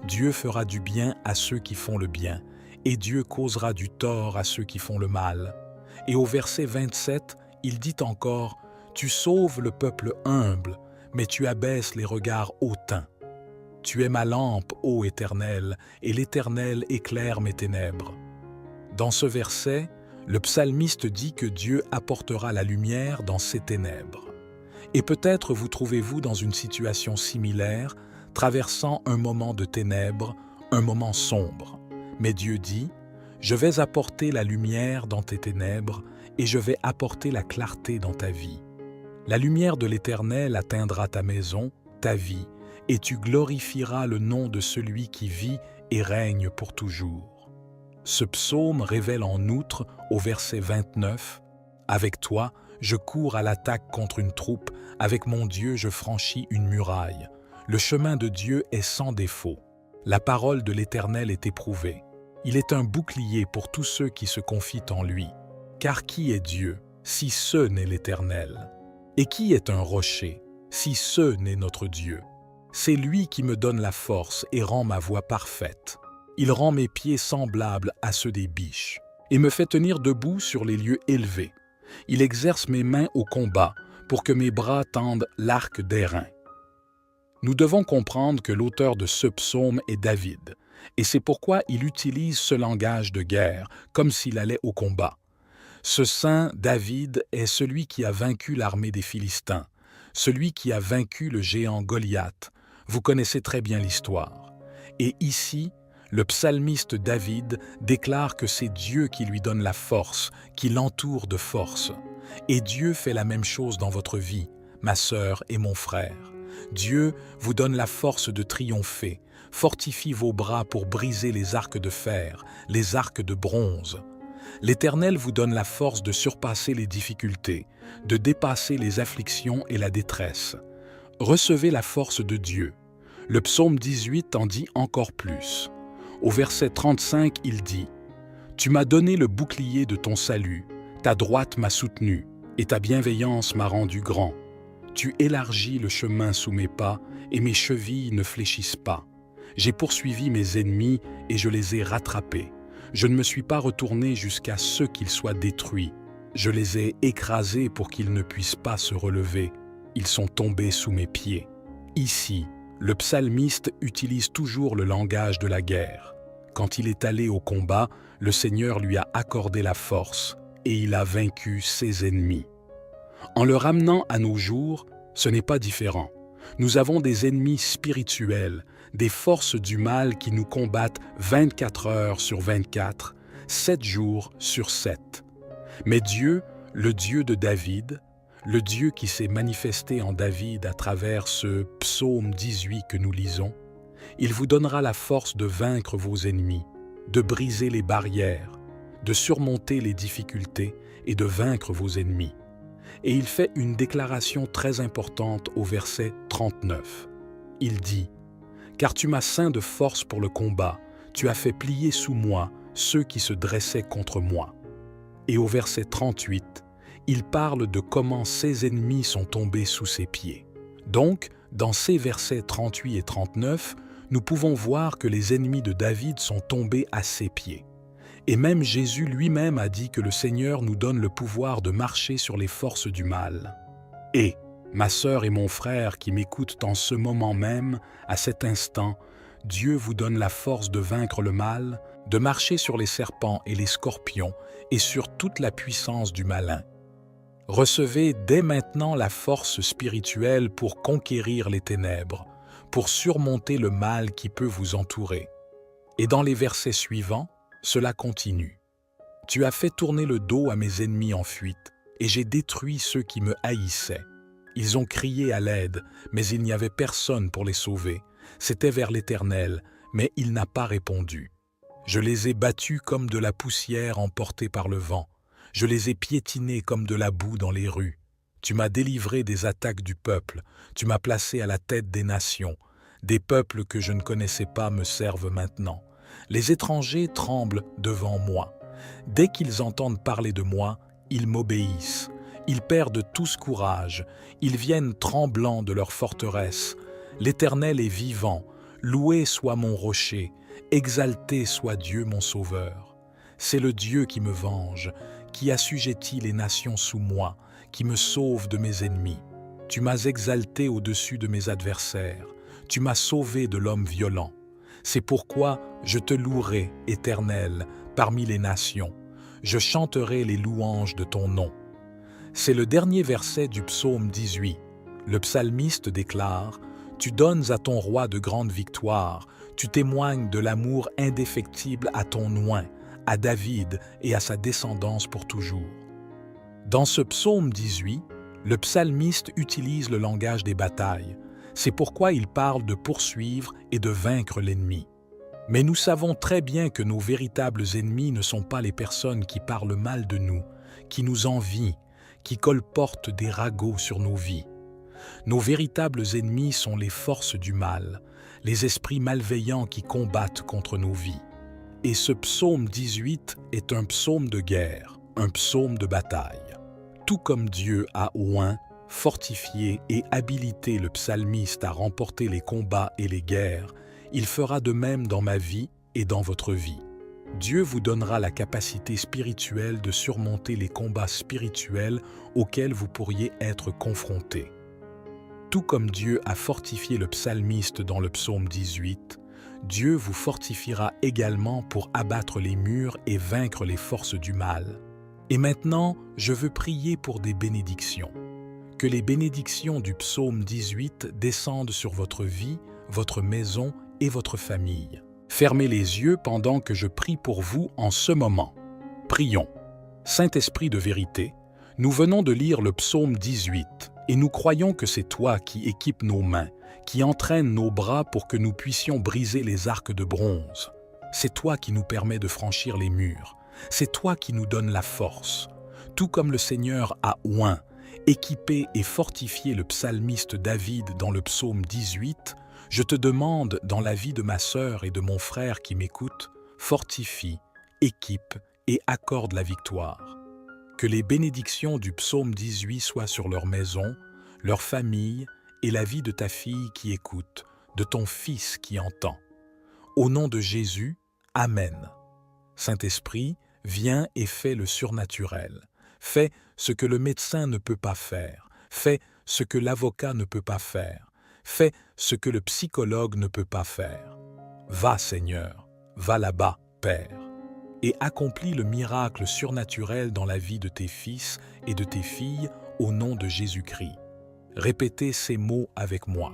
Dieu fera du bien à ceux qui font le bien, et Dieu causera du tort à ceux qui font le mal. Et au verset 27, il dit encore « Tu sauves le peuple humble, mais tu abaisses les regards hautains. Tu es ma lampe, ô Éternel, et l'Éternel éclaire mes ténèbres. » Dans ce verset, le psalmiste dit que Dieu apportera la lumière dans ses ténèbres. Et peut-être vous trouvez-vous dans une situation similaire, traversant un moment de ténèbres, un moment sombre. Mais Dieu dit « Je vais apporter la lumière dans tes ténèbres et je vais apporter la clarté dans ta vie. La lumière de l'Éternel atteindra ta maison, ta vie, et tu glorifieras le nom de celui qui vit et règne pour toujours. » Ce psaume révèle en outre, au verset 29, « Avec toi, je cours à l'attaque contre une troupe, avec mon Dieu je franchis une muraille. Le chemin de Dieu est sans défaut. La parole de l'Éternel est éprouvée. Il est un bouclier pour tous ceux qui se confient en lui. Car qui est Dieu, si ce n'est l'Éternel? Et qui est un rocher, si ce n'est notre Dieu? C'est lui qui me donne la force et rend ma voie parfaite. Il rend mes pieds semblables à ceux des biches et me fait tenir debout sur les lieux élevés. Il exerce mes mains au combat pour que mes bras tendent l'arc d'airain. » Nous devons comprendre que l'auteur de ce psaume est David, et c'est pourquoi il utilise ce langage de guerre, comme s'il allait au combat. Ce saint David est celui qui a vaincu l'armée des Philistins, celui qui a vaincu le géant Goliath. Vous connaissez très bien l'histoire. Et ici, le psalmiste David déclare que c'est Dieu qui lui donne la force, qui l'entoure de force. Et Dieu fait la même chose dans votre vie, ma sœur et mon frère. Dieu vous donne la force de triompher, fortifie vos bras pour briser les arcs de fer, les arcs de bronze. L'Éternel vous donne la force de surpasser les difficultés, de dépasser les afflictions et la détresse. Recevez la force de Dieu. Le psaume 18 en dit encore plus. Au verset 35, il dit « Tu m'as donné le bouclier de ton salut, ta droite m'a soutenu, et ta bienveillance m'a rendu grand. Tu élargis le chemin sous mes pas, et mes chevilles ne fléchissent pas. J'ai poursuivi mes ennemis, et je les ai rattrapés. Je ne me suis pas retourné jusqu'à ce qu'ils soient détruits. Je les ai écrasés pour qu'ils ne puissent pas se relever. Ils sont tombés sous mes pieds. » Ici, le psalmiste utilise toujours le langage de la guerre, Quand il est allé au combat, le Seigneur lui a accordé la force et il a vaincu ses ennemis. En le ramenant à nos jours, ce n'est pas différent. Nous avons des ennemis spirituels, des forces du mal qui nous combattent 24 heures sur 24, 7 jours sur 7. Mais Dieu, le Dieu de David, le Dieu qui s'est manifesté en David à travers ce psaume 18 que nous lisons, il vous donnera la force de vaincre vos ennemis, de briser les barrières, de surmonter les difficultés et de vaincre vos ennemis. Et il fait une déclaration très importante au verset 39. Il dit « Car tu m'as ceint de force pour le combat, tu as fait plier sous moi ceux qui se dressaient contre moi. » Et au verset 38, il parle de comment ses ennemis sont tombés sous ses pieds. Donc, dans ces versets 38 et 39, nous pouvons voir que les ennemis de David sont tombés à ses pieds. Et même Jésus lui-même a dit que le Seigneur nous donne le pouvoir de marcher sur les forces du mal. Et, ma sœur et mon frère qui m'écoutent en ce moment même, à cet instant, Dieu vous donne la force de vaincre le mal, de marcher sur les serpents et les scorpions et sur toute la puissance du malin. Recevez dès maintenant la force spirituelle pour conquérir les ténèbres, pour surmonter le mal qui peut vous entourer. Et dans les versets suivants, cela continue. « Tu as fait tourner le dos à mes ennemis en fuite, et j'ai détruit ceux qui me haïssaient. Ils ont crié à l'aide, mais il n'y avait personne pour les sauver. C'était vers l'Éternel, mais il n'a pas répondu. Je les ai battus comme de la poussière emportée par le vent. Je les ai piétinés comme de la boue dans les rues. Tu m'as délivré des attaques du peuple. Tu m'as placé à la tête des nations. Des peuples que je ne connaissais pas me servent maintenant. Les étrangers tremblent devant moi. Dès qu'ils entendent parler de moi, ils m'obéissent. Ils perdent tous courage. Ils viennent tremblants de leur forteresse. L'Éternel est vivant. Loué soit mon rocher. Exalté soit Dieu mon sauveur. C'est le Dieu qui me venge, qui assujettit les nations sous moi, qui me sauve de mes ennemis. Tu m'as exalté au-dessus de mes adversaires. Tu m'as sauvé de l'homme violent. C'est pourquoi je te louerai, Éternel, parmi les nations. Je chanterai les louanges de ton nom. » C'est le dernier verset du psaume 18. Le psalmiste déclare « Tu donnes à ton roi de grandes victoires, tu témoignes de l'amour indéfectible à ton oint, à David et à sa descendance pour toujours. » Dans ce psaume 18, le psalmiste utilise le langage des batailles. C'est pourquoi il parle de poursuivre et de vaincre l'ennemi. Mais nous savons très bien que nos véritables ennemis ne sont pas les personnes qui parlent mal de nous, qui nous envient, qui colportent des ragots sur nos vies. Nos véritables ennemis sont les forces du mal, les esprits malveillants qui combattent contre nos vies. Et ce psaume 18 est un psaume de guerre, un psaume de bataille. Tout comme Dieu a oint, fortifié et habilité le psalmiste à remporter les combats et les guerres, il fera de même dans ma vie et dans votre vie. Dieu vous donnera la capacité spirituelle de surmonter les combats spirituels auxquels vous pourriez être confrontés. Tout comme Dieu a fortifié le psalmiste dans le psaume 18, Dieu vous fortifiera également pour abattre les murs et vaincre les forces du mal. Et maintenant, je veux prier pour des bénédictions. Que les bénédictions du psaume 18 descendent sur votre vie, votre maison et votre famille. Fermez les yeux pendant que je prie pour vous en ce moment. Prions. Saint-Esprit de vérité, nous venons de lire le psaume 18 et nous croyons que c'est toi qui équipes nos mains, qui entraîne nos bras pour que nous puissions briser les arcs de bronze. C'est toi qui nous permets de franchir les murs. C'est toi qui nous donnes la force. Tout comme le Seigneur a oint, équipé et fortifié le psalmiste David dans le psaume 18, je te demande, dans la vie de ma sœur et de mon frère qui m'écoutent, fortifie, équipe et accorde la victoire. Que les bénédictions du psaume 18 soient sur leur maison, leur famille et la vie de ta fille qui écoute, de ton fils qui entend. Au nom de Jésus, Amen. Saint-Esprit, viens et fais le surnaturel. Fais ce que le médecin ne peut pas faire. Fais ce que l'avocat ne peut pas faire. Fais ce que le psychologue ne peut pas faire. Va, Seigneur, Va là-bas, Père, et accomplis le miracle surnaturel dans la vie de tes fils et de tes filles au nom de Jésus-Christ. Répétez ces mots avec moi.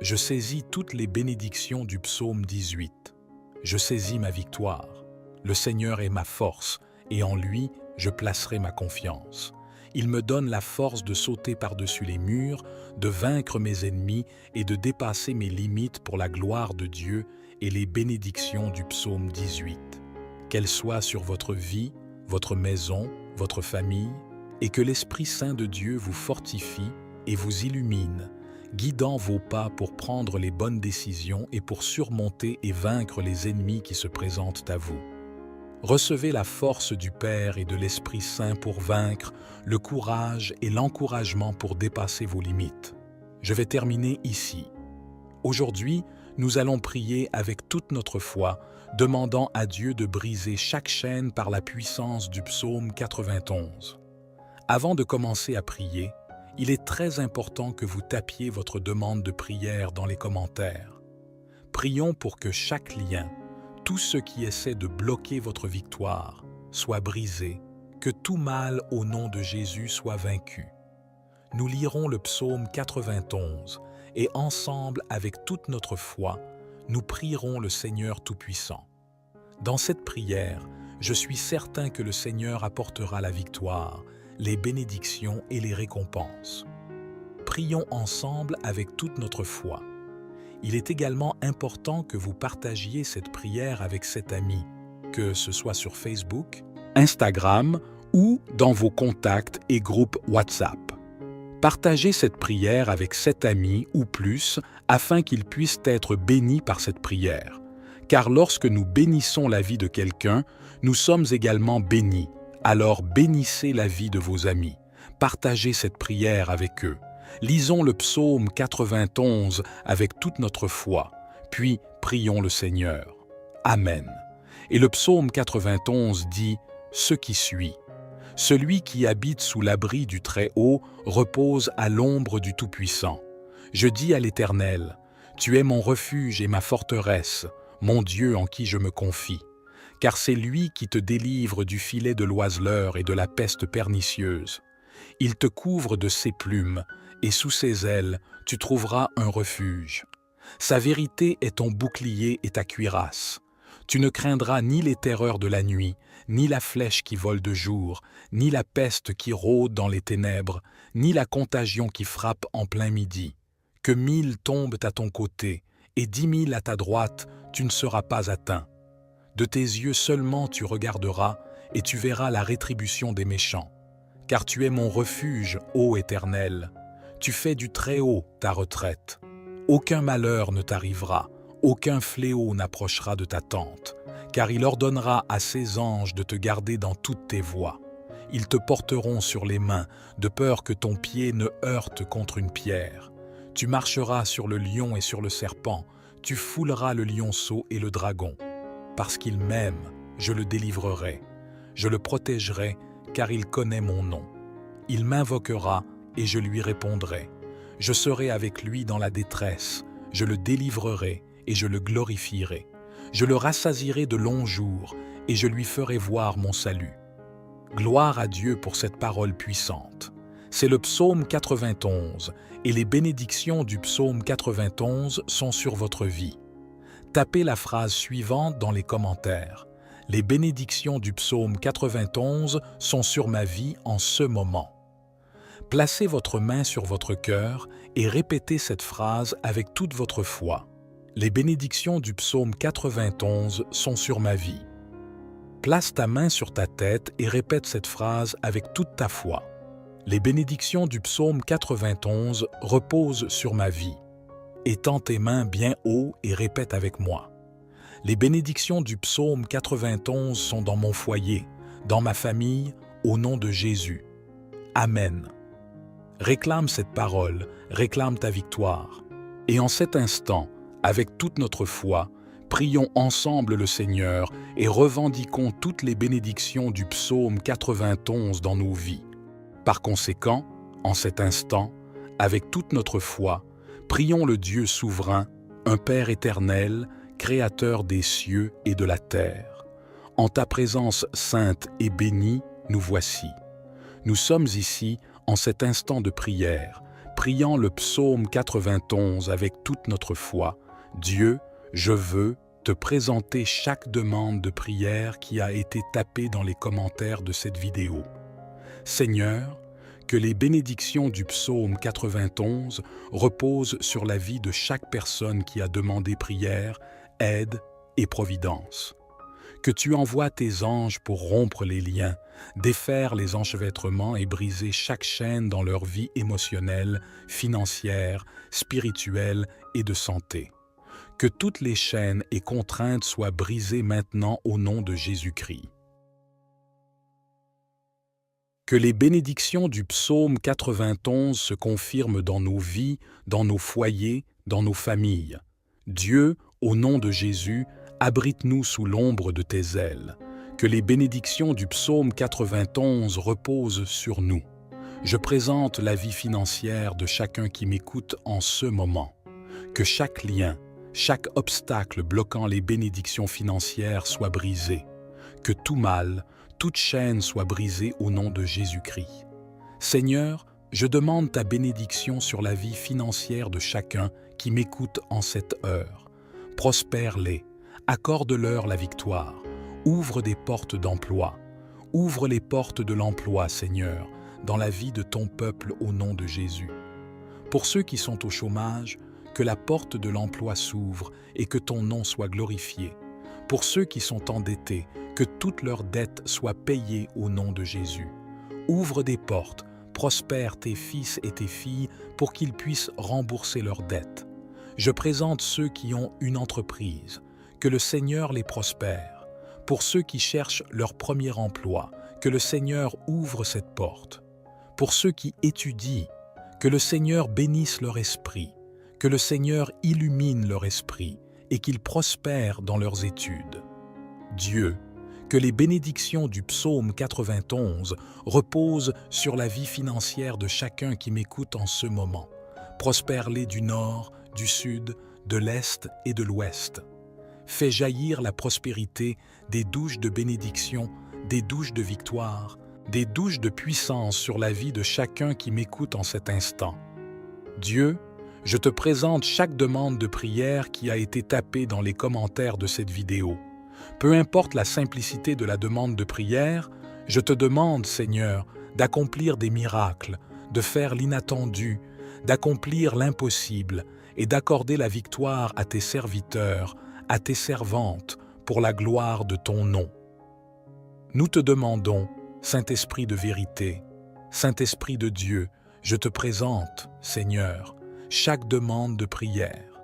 Je saisis toutes les bénédictions du psaume 18. Je saisis ma victoire. Le Seigneur est ma force, et en lui, je placerai ma confiance. Il me donne la force de sauter par-dessus les murs, de vaincre mes ennemis et de dépasser mes limites pour la gloire de Dieu et les bénédictions du psaume 18. Qu'elles soient sur votre vie, votre maison, votre famille, et que l'Esprit Saint de Dieu vous fortifie et vous illumine, guidant vos pas pour prendre les bonnes décisions et pour surmonter et vaincre les ennemis qui se présentent à vous. Recevez la force du Père et de l'Esprit Saint pour vaincre, le courage et l'encouragement pour dépasser vos limites. Je vais terminer ici. Aujourd'hui, nous allons prier avec toute notre foi, demandant à Dieu de briser chaque chaîne par la puissance du psaume 91. Avant de commencer à prier, il est très important que vous tapiez votre demande de prière dans les commentaires. Prions pour que chaque lien, tout ce qui essaie de bloquer votre victoire, soit brisé, que tout mal au nom de Jésus soit vaincu. Nous lirons le psaume 91 et ensemble, avec toute notre foi, nous prierons le Seigneur Tout-Puissant. Dans cette prière, je suis certain que le Seigneur apportera la victoire, les bénédictions et les récompenses. Prions ensemble avec toute notre foi. Il est également important que vous partagiez cette prière avec cet ami, que ce soit sur Facebook, Instagram ou dans vos contacts et groupes WhatsApp. Partagez cette prière avec 7 amis ou plus afin qu'ils puissent être bénis par cette prière. Car lorsque nous bénissons la vie de quelqu'un, nous sommes également bénis. Alors bénissez la vie de vos amis. Partagez cette prière avec eux. Lisons le psaume 91 avec toute notre foi, puis prions le Seigneur. Amen. Et le psaume 91 dit ce qui suit. Celui qui habite sous l'abri du Très-Haut repose à l'ombre du Tout-Puissant. Je dis à l'Éternel, tu es mon refuge et ma forteresse, mon Dieu en qui je me confie. Car c'est lui qui te délivre du filet de l'oiseleur et de la peste pernicieuse. Il te couvre de ses plumes, et sous ses ailes, tu trouveras un refuge. Sa vérité est ton bouclier et ta cuirasse. Tu ne craindras ni les terreurs de la nuit, ni la flèche qui vole de jour, ni la peste qui rôde dans les ténèbres, ni la contagion qui frappe en plein midi. Que 1000 tombent à ton côté, et 10 000 à ta droite, tu ne seras pas atteint. De tes yeux seulement tu regarderas, et tu verras la rétribution des méchants. Car tu es mon refuge, ô Éternel. Tu fais du Très-Haut ta retraite. Aucun malheur ne t'arrivera, aucun fléau n'approchera de ta tente, car il ordonnera à ses anges de te garder dans toutes tes voies. Ils te porteront sur les mains, de peur que ton pied ne heurte contre une pierre. Tu marcheras sur le lion et sur le serpent, tu fouleras le lionceau et le dragon. Parce qu'il m'aime, je le délivrerai. Je le protégerai, car il connaît mon nom. Il m'invoquera, et je lui répondrai. Je serai avec lui dans la détresse, je le délivrerai et je le glorifierai. Je le rassasierai de longs jours et je lui ferai voir mon salut. Gloire à Dieu pour cette parole puissante. C'est le psaume 91 et les bénédictions du psaume 91 sont sur votre vie. Tapez la phrase suivante dans les commentaires. Les bénédictions du psaume 91 sont sur ma vie en ce moment. Placez votre main sur votre cœur et répétez cette phrase avec toute votre foi. Les bénédictions du psaume 91 sont sur ma vie. Place ta main sur ta tête et répète cette phrase avec toute ta foi. Les bénédictions du psaume 91 reposent sur ma vie. Étends tes mains bien haut et répète avec moi. Les bénédictions du psaume 91 sont dans mon foyer, dans ma famille, au nom de Jésus. Amen. Réclame cette parole, réclame ta victoire. Et en cet instant, avec toute notre foi, prions ensemble le Seigneur et revendiquons toutes les bénédictions du psaume 91 dans nos vies. Par conséquent, en cet instant, avec toute notre foi, prions le Dieu souverain, un Père éternel, Créateur des cieux et de la terre. En ta présence sainte et bénie, nous voici. Nous sommes ici, en cet instant de prière, priant le psaume 91 avec toute notre foi. Dieu, je veux te présenter chaque demande de prière qui a été tapée dans les commentaires de cette vidéo. Seigneur, que les bénédictions du psaume 91 reposent sur la vie de chaque personne qui a demandé prière, aide et providence. Que tu envoies tes anges pour rompre les liens, défaire les enchevêtrements et briser chaque chaîne dans leur vie émotionnelle, financière, spirituelle et de santé. Que toutes les chaînes et contraintes soient brisées maintenant au nom de Jésus-Christ. Que les bénédictions du psaume 91 se confirment dans nos vies, dans nos foyers, dans nos familles. Dieu, au nom de Jésus, abrite-nous sous l'ombre de tes ailes. Que les bénédictions du psaume 91 reposent sur nous. Je présente la vie financière de chacun qui m'écoute en ce moment. Que chaque lien, chaque obstacle bloquant les bénédictions financières soit brisé. Que tout mal, toute chaîne soit brisée au nom de Jésus-Christ. Seigneur, je demande ta bénédiction sur la vie financière de chacun qui m'écoute en cette heure. Prospère-les, accorde-leur la victoire, ouvre des portes d'emploi. Ouvre les portes de l'emploi, Seigneur, dans la vie de ton peuple au nom de Jésus. Pour ceux qui sont au chômage, que la porte de l'emploi s'ouvre et que ton nom soit glorifié. Pour ceux qui sont endettés, que toutes leurs dettes soient payées au nom de Jésus. Ouvre des portes, prospère tes fils et tes filles pour qu'ils puissent rembourser leurs dettes. Je présente ceux qui ont une entreprise, que le Seigneur les prospère. Pour ceux qui cherchent leur premier emploi, que le Seigneur ouvre cette porte. Pour ceux qui étudient, que le Seigneur bénisse leur esprit, que le Seigneur illumine leur esprit et qu'ils prospèrent dans leurs études. Dieu, que les bénédictions du psaume 91 reposent sur la vie financière de chacun qui m'écoute en ce moment. Prospère-les du nord, du sud, de l'est et de l'ouest. Fais jaillir la prospérité des douches de bénédiction, des douches de victoire, des douches de puissance sur la vie de chacun qui m'écoute en cet instant. Dieu, je te présente chaque demande de prière qui a été tapée dans les commentaires de cette vidéo. Peu importe la simplicité de la demande de prière, je te demande, Seigneur, d'accomplir des miracles, de faire l'inattendu, d'accomplir l'impossible et d'accorder la victoire à tes serviteurs, à tes servantes, pour la gloire de ton nom. Nous te demandons, Saint-Esprit de vérité, Saint-Esprit de Dieu, je te présente, Seigneur, chaque demande de prière.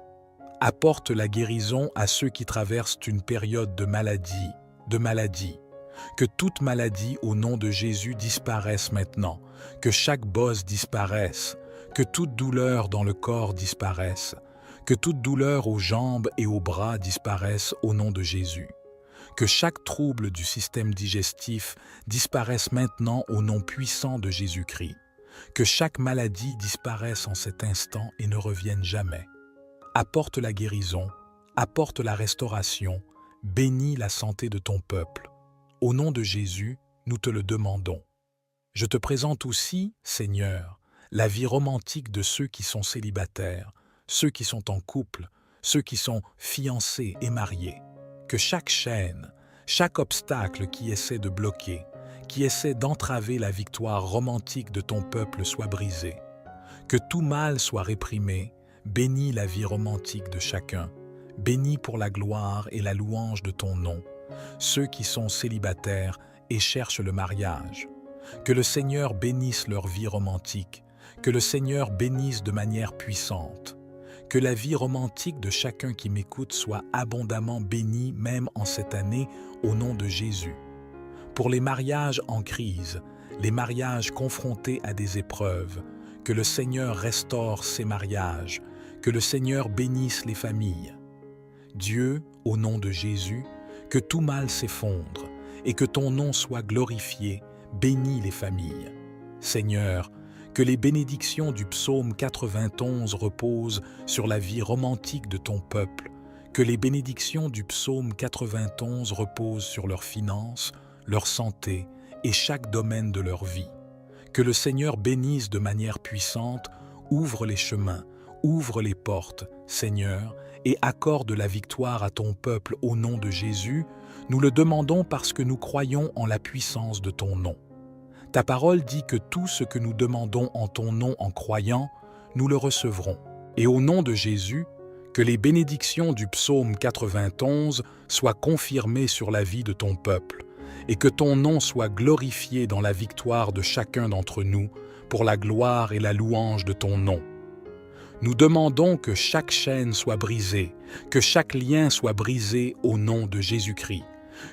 Apporte la guérison à ceux qui traversent une période de maladie. Que toute maladie au nom de Jésus disparaisse maintenant, que chaque bosse disparaisse, que toute douleur dans le corps disparaisse, que toute douleur aux jambes et aux bras disparaisse au nom de Jésus. Que chaque trouble du système digestif disparaisse maintenant au nom puissant de Jésus-Christ. Que chaque maladie disparaisse en cet instant et ne revienne jamais. Apporte la guérison, apporte la restauration, bénis la santé de ton peuple. Au nom de Jésus, nous te le demandons. Je te présente aussi, Seigneur, la vie romantique de ceux qui sont célibataires, ceux qui sont en couple, ceux qui sont fiancés et mariés. Que chaque chaîne, chaque obstacle qui essaie de bloquer, qui essaie d'entraver la victoire romantique de ton peuple soit brisé. Que tout mal soit réprimé. Bénis la vie romantique de chacun. Bénis pour la gloire et la louange de ton nom ceux qui sont célibataires et cherchent le mariage. Que le Seigneur bénisse leur vie romantique. Que le Seigneur bénisse de manière puissante. Que la vie romantique de chacun qui m'écoute soit abondamment bénie même en cette année au nom de Jésus. Pour les mariages en crise, les mariages confrontés à des épreuves, que le Seigneur restaure ces mariages, que le Seigneur bénisse les familles. Dieu, au nom de Jésus, que tout mal s'effondre et que ton nom soit glorifié, bénis les familles. Seigneur, que les bénédictions du psaume 91 reposent sur la vie romantique de ton peuple, Que les bénédictions du psaume 91 reposent sur leurs finances, leur santé et chaque domaine de leur vie. Que le Seigneur bénisse de manière puissante, ouvre les chemins, ouvre les portes, Seigneur, et accorde la victoire à ton peuple au nom de Jésus. Nous le demandons parce que nous croyons en la puissance de ton nom. Ta parole dit que tout ce que nous demandons en ton nom en croyant, nous le recevrons. Et au nom de Jésus, que les bénédictions du psaume 91 soient confirmées sur la vie de ton peuple, et que ton nom soit glorifié dans la victoire de chacun d'entre nous, pour la gloire et la louange de ton nom. Nous demandons que chaque chaîne soit brisée, que chaque lien soit brisé au nom de Jésus-Christ,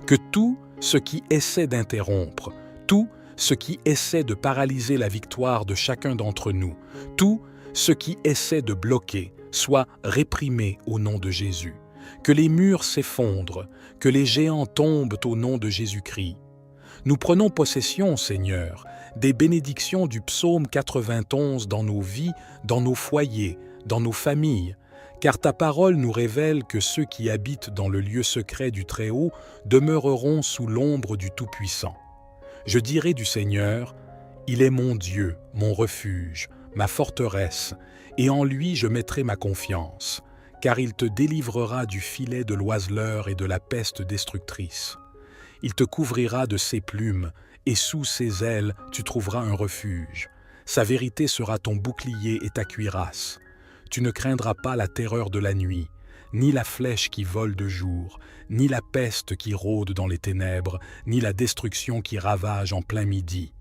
que tout ce qui essaie d'interrompre, tout ce qui essaie de paralyser la victoire de chacun d'entre nous, tout ce qui essaie de bloquer, soit réprimé au nom de Jésus. Que les murs s'effondrent, que les géants tombent au nom de Jésus-Christ. Nous prenons possession, Seigneur, des bénédictions du psaume 91 dans nos vies, dans nos foyers, dans nos familles, car ta parole nous révèle que ceux qui habitent dans le lieu secret du Très-Haut demeureront sous l'ombre du Tout-Puissant. Je dirai du Seigneur, « Il est mon Dieu, mon refuge, ma forteresse, et en lui je mettrai ma confiance, car il te délivrera du filet de l'oiseleur et de la peste destructrice. Il te couvrira de ses plumes, et sous ses ailes tu trouveras un refuge. Sa vérité sera ton bouclier et ta cuirasse. Tu ne craindras pas la terreur de la nuit, ni la flèche qui vole de jour, ni la peste qui rôde dans les ténèbres, ni la destruction qui ravage en plein midi.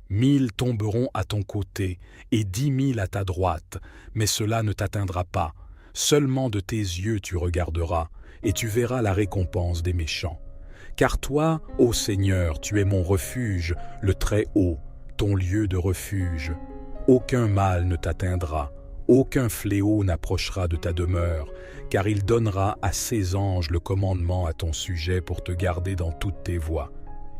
1000 tomberont à ton côté et 10 000 à ta droite, mais cela ne t'atteindra pas. Seulement de tes yeux tu regarderas, et tu verras la récompense des méchants. Car toi, ô Seigneur, tu es mon refuge, le Très-Haut, ton lieu de refuge. Aucun mal ne t'atteindra, aucun fléau n'approchera de ta demeure, car il donnera à ses anges le commandement à ton sujet pour te garder dans toutes tes voies.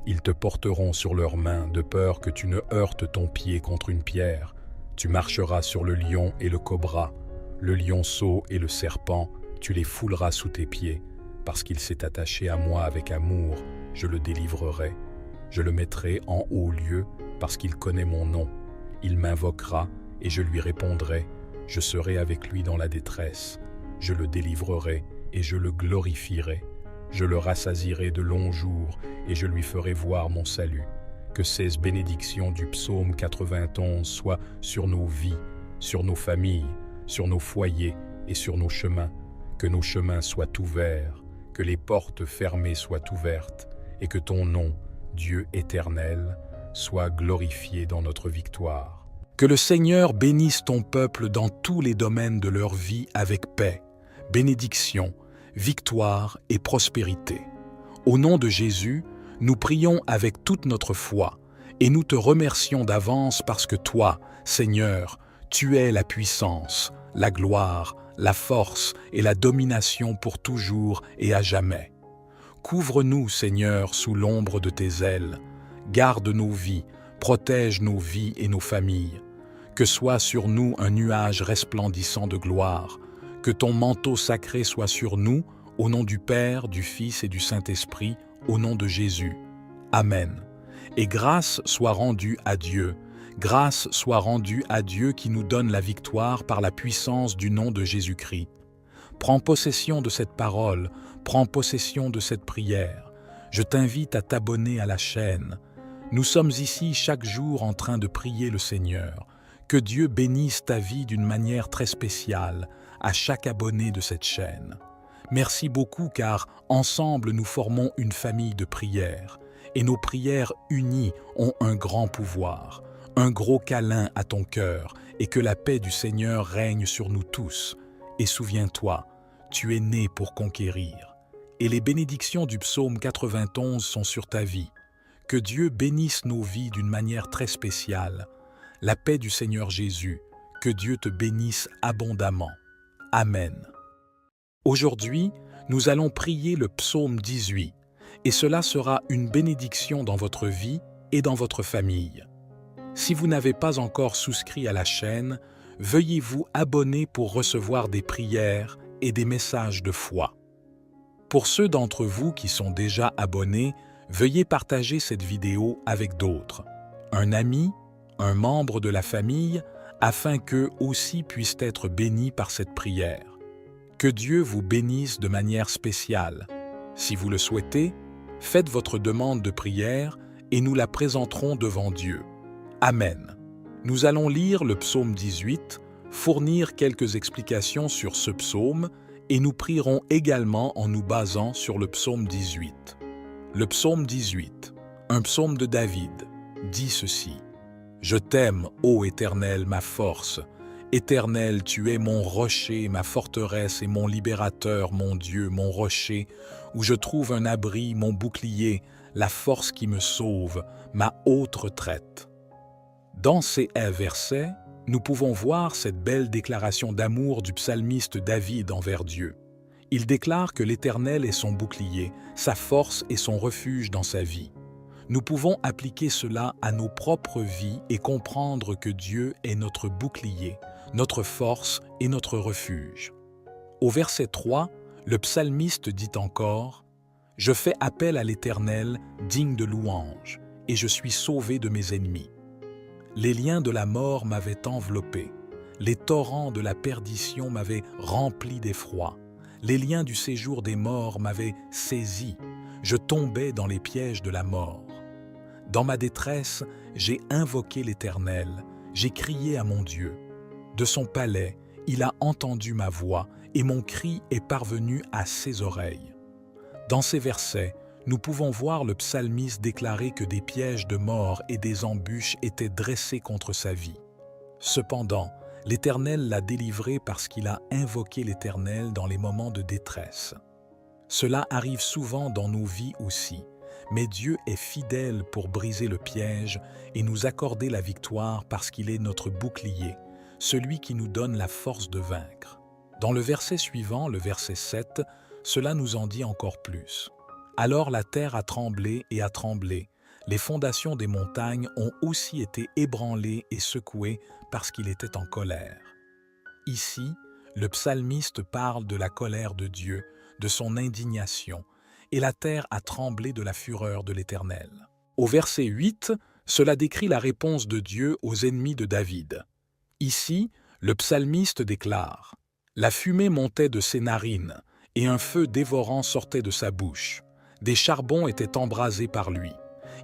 Ils te porteront sur leurs mains, de peur que tu ne heurtes ton pied contre une pierre. Tu marcheras sur le lion et le cobra, le lionceau et le serpent, tu les fouleras sous tes pieds. Parce qu'il s'est attaché à moi avec amour, je le délivrerai. Je le mettrai en haut lieu, parce qu'il connaît mon nom. Il m'invoquera, et je lui répondrai. Je serai avec lui dans la détresse. Je le délivrerai, et je le glorifierai. Je le rassasierai de longs jours, et je lui ferai voir mon salut. Que ces bénédictions du psaume 91 soient sur nos vies, sur nos familles, sur nos foyers et sur nos chemins. Que nos chemins soient ouverts, que les portes fermées soient ouvertes, et que ton nom, Dieu éternel, soit glorifié dans notre victoire. Que le Seigneur bénisse ton peuple dans tous les domaines de leur vie avec paix, bénédiction, victoire et prospérité. Au nom de Jésus, nous prions avec toute notre foi et nous te remercions d'avance parce que toi, Seigneur, tu es la puissance, la gloire, la force et la domination pour toujours et à jamais. Couvre-nous, Seigneur, sous l'ombre de tes ailes. Garde nos vies, protège nos vies et nos familles. Que soit sur nous un nuage resplendissant de gloire. Que ton manteau sacré soit sur nous, au nom du Père, du Fils et du Saint-Esprit, au nom de Jésus. Amen. Et grâce soit rendue à Dieu. Grâce soit rendue à Dieu qui nous donne la victoire par la puissance du nom de Jésus-Christ. Prends possession de cette parole, prends possession de cette prière. Je t'invite à t'abonner à la chaîne. Nous sommes ici chaque jour en train de prier le Seigneur. Que Dieu bénisse ta vie d'une manière très spéciale à chaque abonné de cette chaîne. Merci beaucoup car ensemble nous formons une famille de prières et nos prières unies ont un grand pouvoir. Un gros câlin à ton cœur et que la paix du Seigneur règne sur nous tous. Et souviens-toi, tu es né pour conquérir. Et les bénédictions du psaume 91 sont sur ta vie. Que Dieu bénisse nos vies d'une manière très spéciale. La paix du Seigneur Jésus, que Dieu te bénisse abondamment. Amen. Aujourd'hui, nous allons prier le psaume 18, et cela sera une bénédiction dans votre vie et dans votre famille. Si vous n'avez pas encore souscrit à la chaîne, veuillez vous abonner pour recevoir des prières et des messages de foi. Pour ceux d'entre vous qui sont déjà abonnés, veuillez partager cette vidéo avec d'autres, un ami, un membre de la famille, afin qu'eux aussi puissent être bénis par cette prière. Que Dieu vous bénisse de manière spéciale. Si vous le souhaitez, faites votre demande de prière et nous la présenterons devant Dieu. Amen. Nous allons lire le psaume 18, fournir quelques explications sur ce psaume et nous prierons également en nous basant sur le psaume 18. Le psaume 18, un psaume de David, dit ceci. « Je t'aime, ô Éternel, ma force. Éternel, tu es mon rocher, ma forteresse et mon libérateur, mon Dieu, mon rocher, où je trouve un abri, mon bouclier, la force qui me sauve, ma haute retraite. » Dans ces versets, nous pouvons voir cette belle déclaration d'amour du psalmiste David envers Dieu. Il déclare que l'Éternel est son bouclier, sa force et son refuge dans sa vie. Nous pouvons appliquer cela à nos propres vies et comprendre que Dieu est notre bouclier, notre force et notre refuge. Au verset 3, le psalmiste dit encore « Je fais appel à l'Éternel, digne de louange, et je suis sauvé de mes ennemis. Les liens de la mort m'avaient enveloppé, les torrents de la perdition m'avaient rempli d'effroi, les liens du séjour des morts m'avaient saisi, je tombais dans les pièges de la mort. Dans ma détresse, j'ai invoqué l'Éternel, j'ai crié à mon Dieu. De son palais, il a entendu ma voix et mon cri est parvenu à ses oreilles. » Dans ces versets, nous pouvons voir le psalmiste déclarer que des pièges de mort et des embûches étaient dressés contre sa vie. Cependant, l'Éternel l'a délivré parce qu'il a invoqué l'Éternel dans les moments de détresse. Cela arrive souvent dans nos vies aussi, mais Dieu est fidèle pour briser le piège et nous accorder la victoire parce qu'il est notre bouclier, celui qui nous donne la force de vaincre. Dans le verset suivant, le verset 7, cela nous en dit encore plus. « Alors la terre a tremblé et a tremblé, les fondations des montagnes ont aussi été ébranlées et secouées parce qu'il était en colère. » Ici, le psalmiste parle de la colère de Dieu, de son indignation, et la terre a tremblé de la fureur de l'Éternel. Au verset 8, cela décrit la réponse de Dieu aux ennemis de David. Ici, le psalmiste déclare « La fumée montait de ses narines, et un feu dévorant sortait de sa bouche. Des charbons étaient embrasés par lui.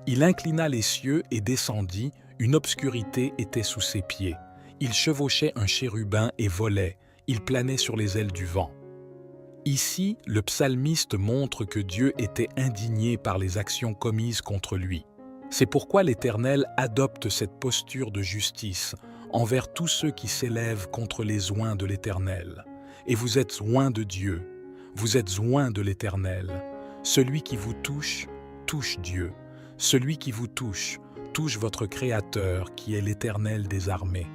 Il inclina les cieux et descendit, une obscurité était sous ses pieds. Il chevauchait un chérubin et volait, il planait sur les ailes du vent. » Ici, le psalmiste montre que Dieu était indigné par les actions commises contre lui. C'est pourquoi l'Éternel adopte cette posture de justice envers tous ceux qui s'élèvent contre les oints de l'Éternel. Et vous êtes oints de Dieu, vous êtes oints de l'Éternel. Celui qui vous touche, touche Dieu. Celui qui vous touche, touche votre Créateur qui est l'Éternel des armées.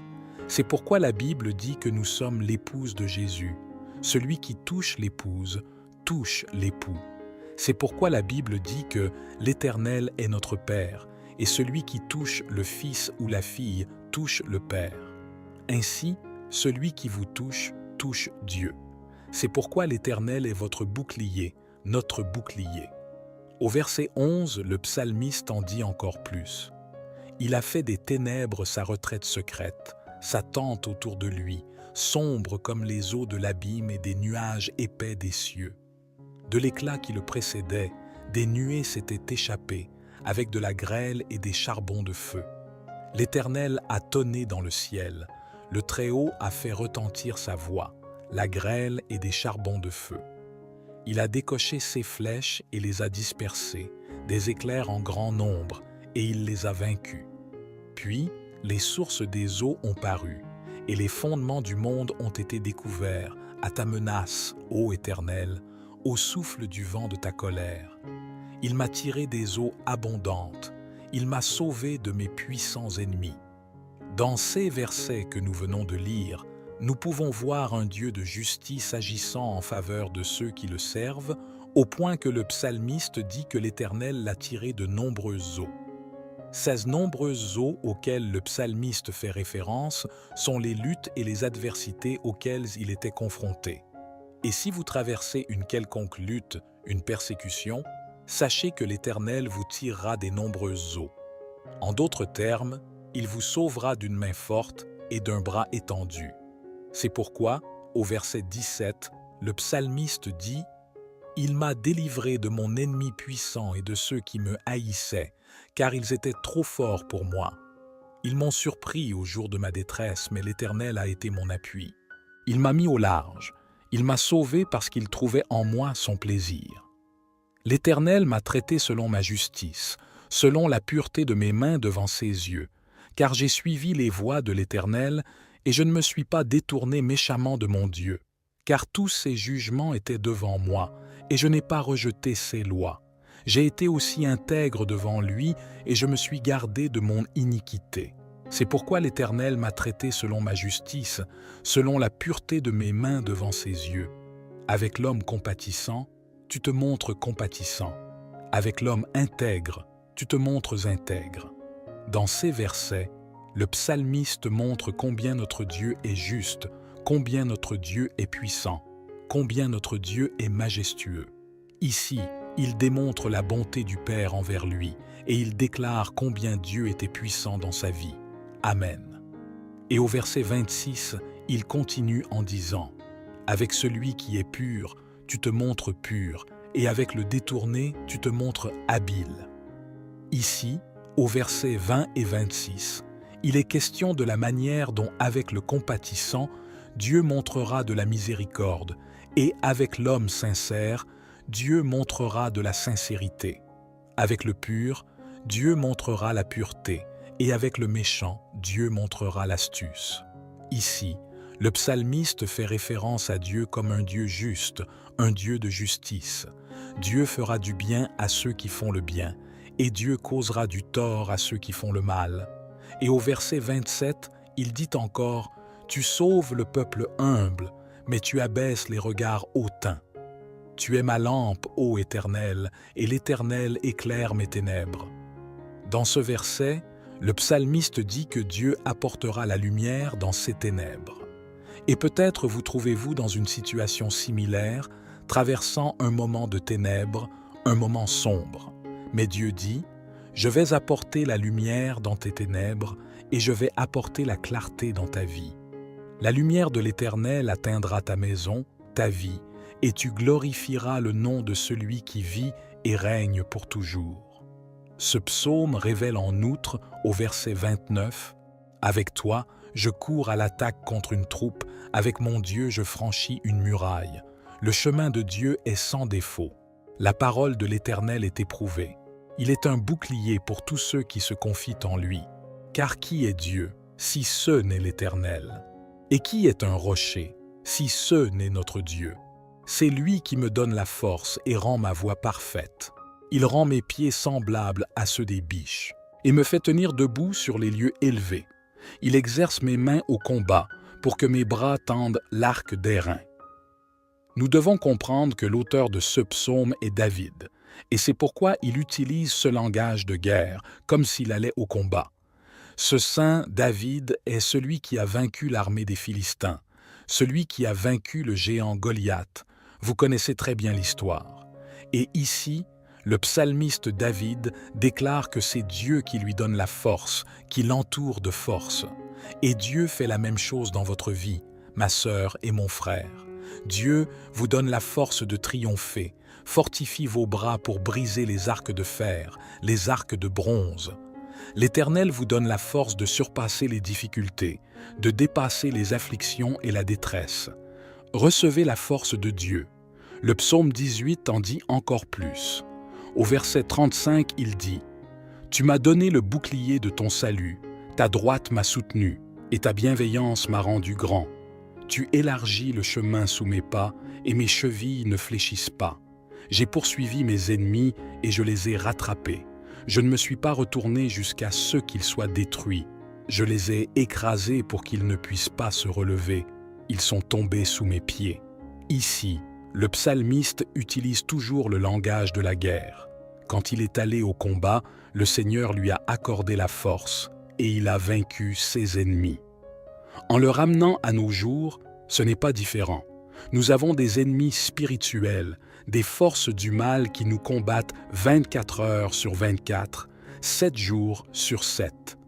C'est pourquoi la Bible dit que nous sommes l'épouse de Jésus. Celui qui touche l'épouse, touche l'époux. C'est pourquoi la Bible dit que l'Éternel est notre Père, et celui qui touche le Fils ou la fille touche le Père. Ainsi, celui qui vous touche, touche Dieu. C'est pourquoi l'Éternel est votre bouclier, notre bouclier. Au verset 11, le psalmiste en dit encore plus. « Il a fait des ténèbres sa retraite secrète, sa tente autour de lui, sombre comme les eaux de l'abîme et des nuages épais des cieux. De l'éclat qui le précédait, des nuées s'étaient échappées, avec de la grêle et des charbons de feu. L'Éternel a tonné dans le ciel, le Très-Haut a fait retentir sa voix, la grêle et des charbons de feu. Il a décoché ses flèches et les a dispersées, des éclairs en grand nombre, et il les a vaincus. Puis, les sources des eaux ont paru, et les fondements du monde ont été découverts à ta menace, ô Éternel, au souffle du vent de ta colère. Il m'a tiré des eaux abondantes, il m'a sauvé de mes puissants ennemis. » Dans ces versets que nous venons de lire, nous pouvons voir un Dieu de justice agissant en faveur de ceux qui le servent, au point que le psalmiste dit que l'Éternel l'a tiré de nombreuses eaux. Ces nombreuses eaux auxquelles le psalmiste fait référence sont les luttes et les adversités auxquelles il était confronté. Et si vous traversez une quelconque lutte, une persécution, sachez que l'Éternel vous tirera des nombreuses eaux. En d'autres termes, il vous sauvera d'une main forte et d'un bras étendu. C'est pourquoi, au verset 17, le psalmiste dit « Il m'a délivré de mon ennemi puissant et de ceux qui me haïssaient, car ils étaient trop forts pour moi. Ils m'ont surpris au jour de ma détresse, mais l'Éternel a été mon appui. Il m'a mis au large, il m'a sauvé parce qu'il trouvait en moi son plaisir. L'Éternel m'a traité selon ma justice, selon la pureté de mes mains devant ses yeux, car j'ai suivi les voies de l'Éternel et je ne me suis pas détourné méchamment de mon Dieu, car tous ses jugements étaient devant moi et je n'ai pas rejeté ses lois. J'ai été aussi intègre devant lui et je me suis gardé de mon iniquité. C'est pourquoi l'Éternel m'a traité selon ma justice, selon la pureté de mes mains devant ses yeux. Avec l'homme compatissant, tu te montres compatissant. Avec l'homme intègre, tu te montres intègre. » Dans ces versets, le psalmiste montre combien notre Dieu est juste, combien notre Dieu est puissant, combien notre Dieu est majestueux. Ici, il démontre la bonté du Père envers lui et il déclare combien Dieu était puissant dans sa vie. Amen. Et au verset 26, il continue en disant « Avec celui qui est pur, tu te montres pur, et avec le détourné, tu te montres habile. » Ici, au verset 20 et 26, il est question de la manière dont, avec le compatissant, Dieu montrera de la miséricorde, et avec l'homme sincère, Dieu montrera de la sincérité. Avec le pur, Dieu montrera la pureté, et avec le méchant, Dieu montrera l'astuce. Ici, le psalmiste fait référence à Dieu comme un Dieu juste, un Dieu de justice. Dieu fera du bien à ceux qui font le bien, et Dieu causera du tort à ceux qui font le mal. Et au verset 27, il dit encore « Tu sauves le peuple humble, mais tu abaisses les regards hautains. Tu es ma lampe, ô Éternel, et l'Éternel éclaire mes ténèbres. » Dans ce verset, le psalmiste dit que Dieu apportera la lumière dans ses ténèbres. Et peut-être vous trouvez-vous dans une situation similaire, traversant un moment de ténèbres, un moment sombre. Mais Dieu dit « Je vais apporter la lumière dans tes ténèbres et je vais apporter la clarté dans ta vie. La lumière de l'Éternel atteindra ta maison, ta vie, et tu glorifieras le nom de celui qui vit et règne pour toujours. » Ce psaume révèle en outre, au verset 29, « Avec toi, je cours à l'attaque contre une troupe, avec mon Dieu je franchis une muraille. Le chemin de Dieu est sans défaut. La parole de l'Éternel est éprouvée. Il est un bouclier pour tous ceux qui se confient en lui. Car qui est Dieu, si ce n'est l'Éternel? Et qui est un rocher, si ce n'est notre Dieu? C'est lui qui me donne la force et rend ma voie parfaite. Il rend mes pieds semblables à ceux des biches et me fait tenir debout sur les lieux élevés. Il exerce mes mains au combat pour que mes bras tendent l'arc d'airain. » Nous devons comprendre que l'auteur de ce psaume est David, et c'est pourquoi il utilise ce langage de guerre, comme s'il allait au combat. Ce saint David est celui qui a vaincu l'armée des Philistins, celui qui a vaincu le géant Goliath. Vous connaissez très bien l'histoire. Et ici, le psalmiste David déclare que c'est Dieu qui lui donne la force, qui l'entoure de force. Et Dieu fait la même chose dans votre vie, ma sœur et mon frère. Dieu vous donne la force de triompher, fortifie vos bras pour briser les arcs de fer, les arcs de bronze. L'Éternel vous donne la force de surpasser les difficultés, de dépasser les afflictions et la détresse. Recevez la force de Dieu. Le psaume 18 en dit encore plus. Au verset 35, il dit « Tu m'as donné le bouclier de ton salut, ta droite m'a soutenu, et ta bienveillance m'a rendu grand. Tu élargis le chemin sous mes pas, et mes chevilles ne fléchissent pas. J'ai poursuivi mes ennemis, et je les ai rattrapés. Je ne me suis pas retourné jusqu'à ce qu'ils soient détruits. Je les ai écrasés pour qu'ils ne puissent pas se relever. Ils sont tombés sous mes pieds. » Ici, le psalmiste utilise toujours le langage de la guerre. Quand il est allé au combat, le Seigneur lui a accordé la force et il a vaincu ses ennemis. En le ramenant à nos jours, ce n'est pas différent. Nous avons des ennemis spirituels, des forces du mal qui nous combattent 24 heures sur 24, 7 jours sur 7.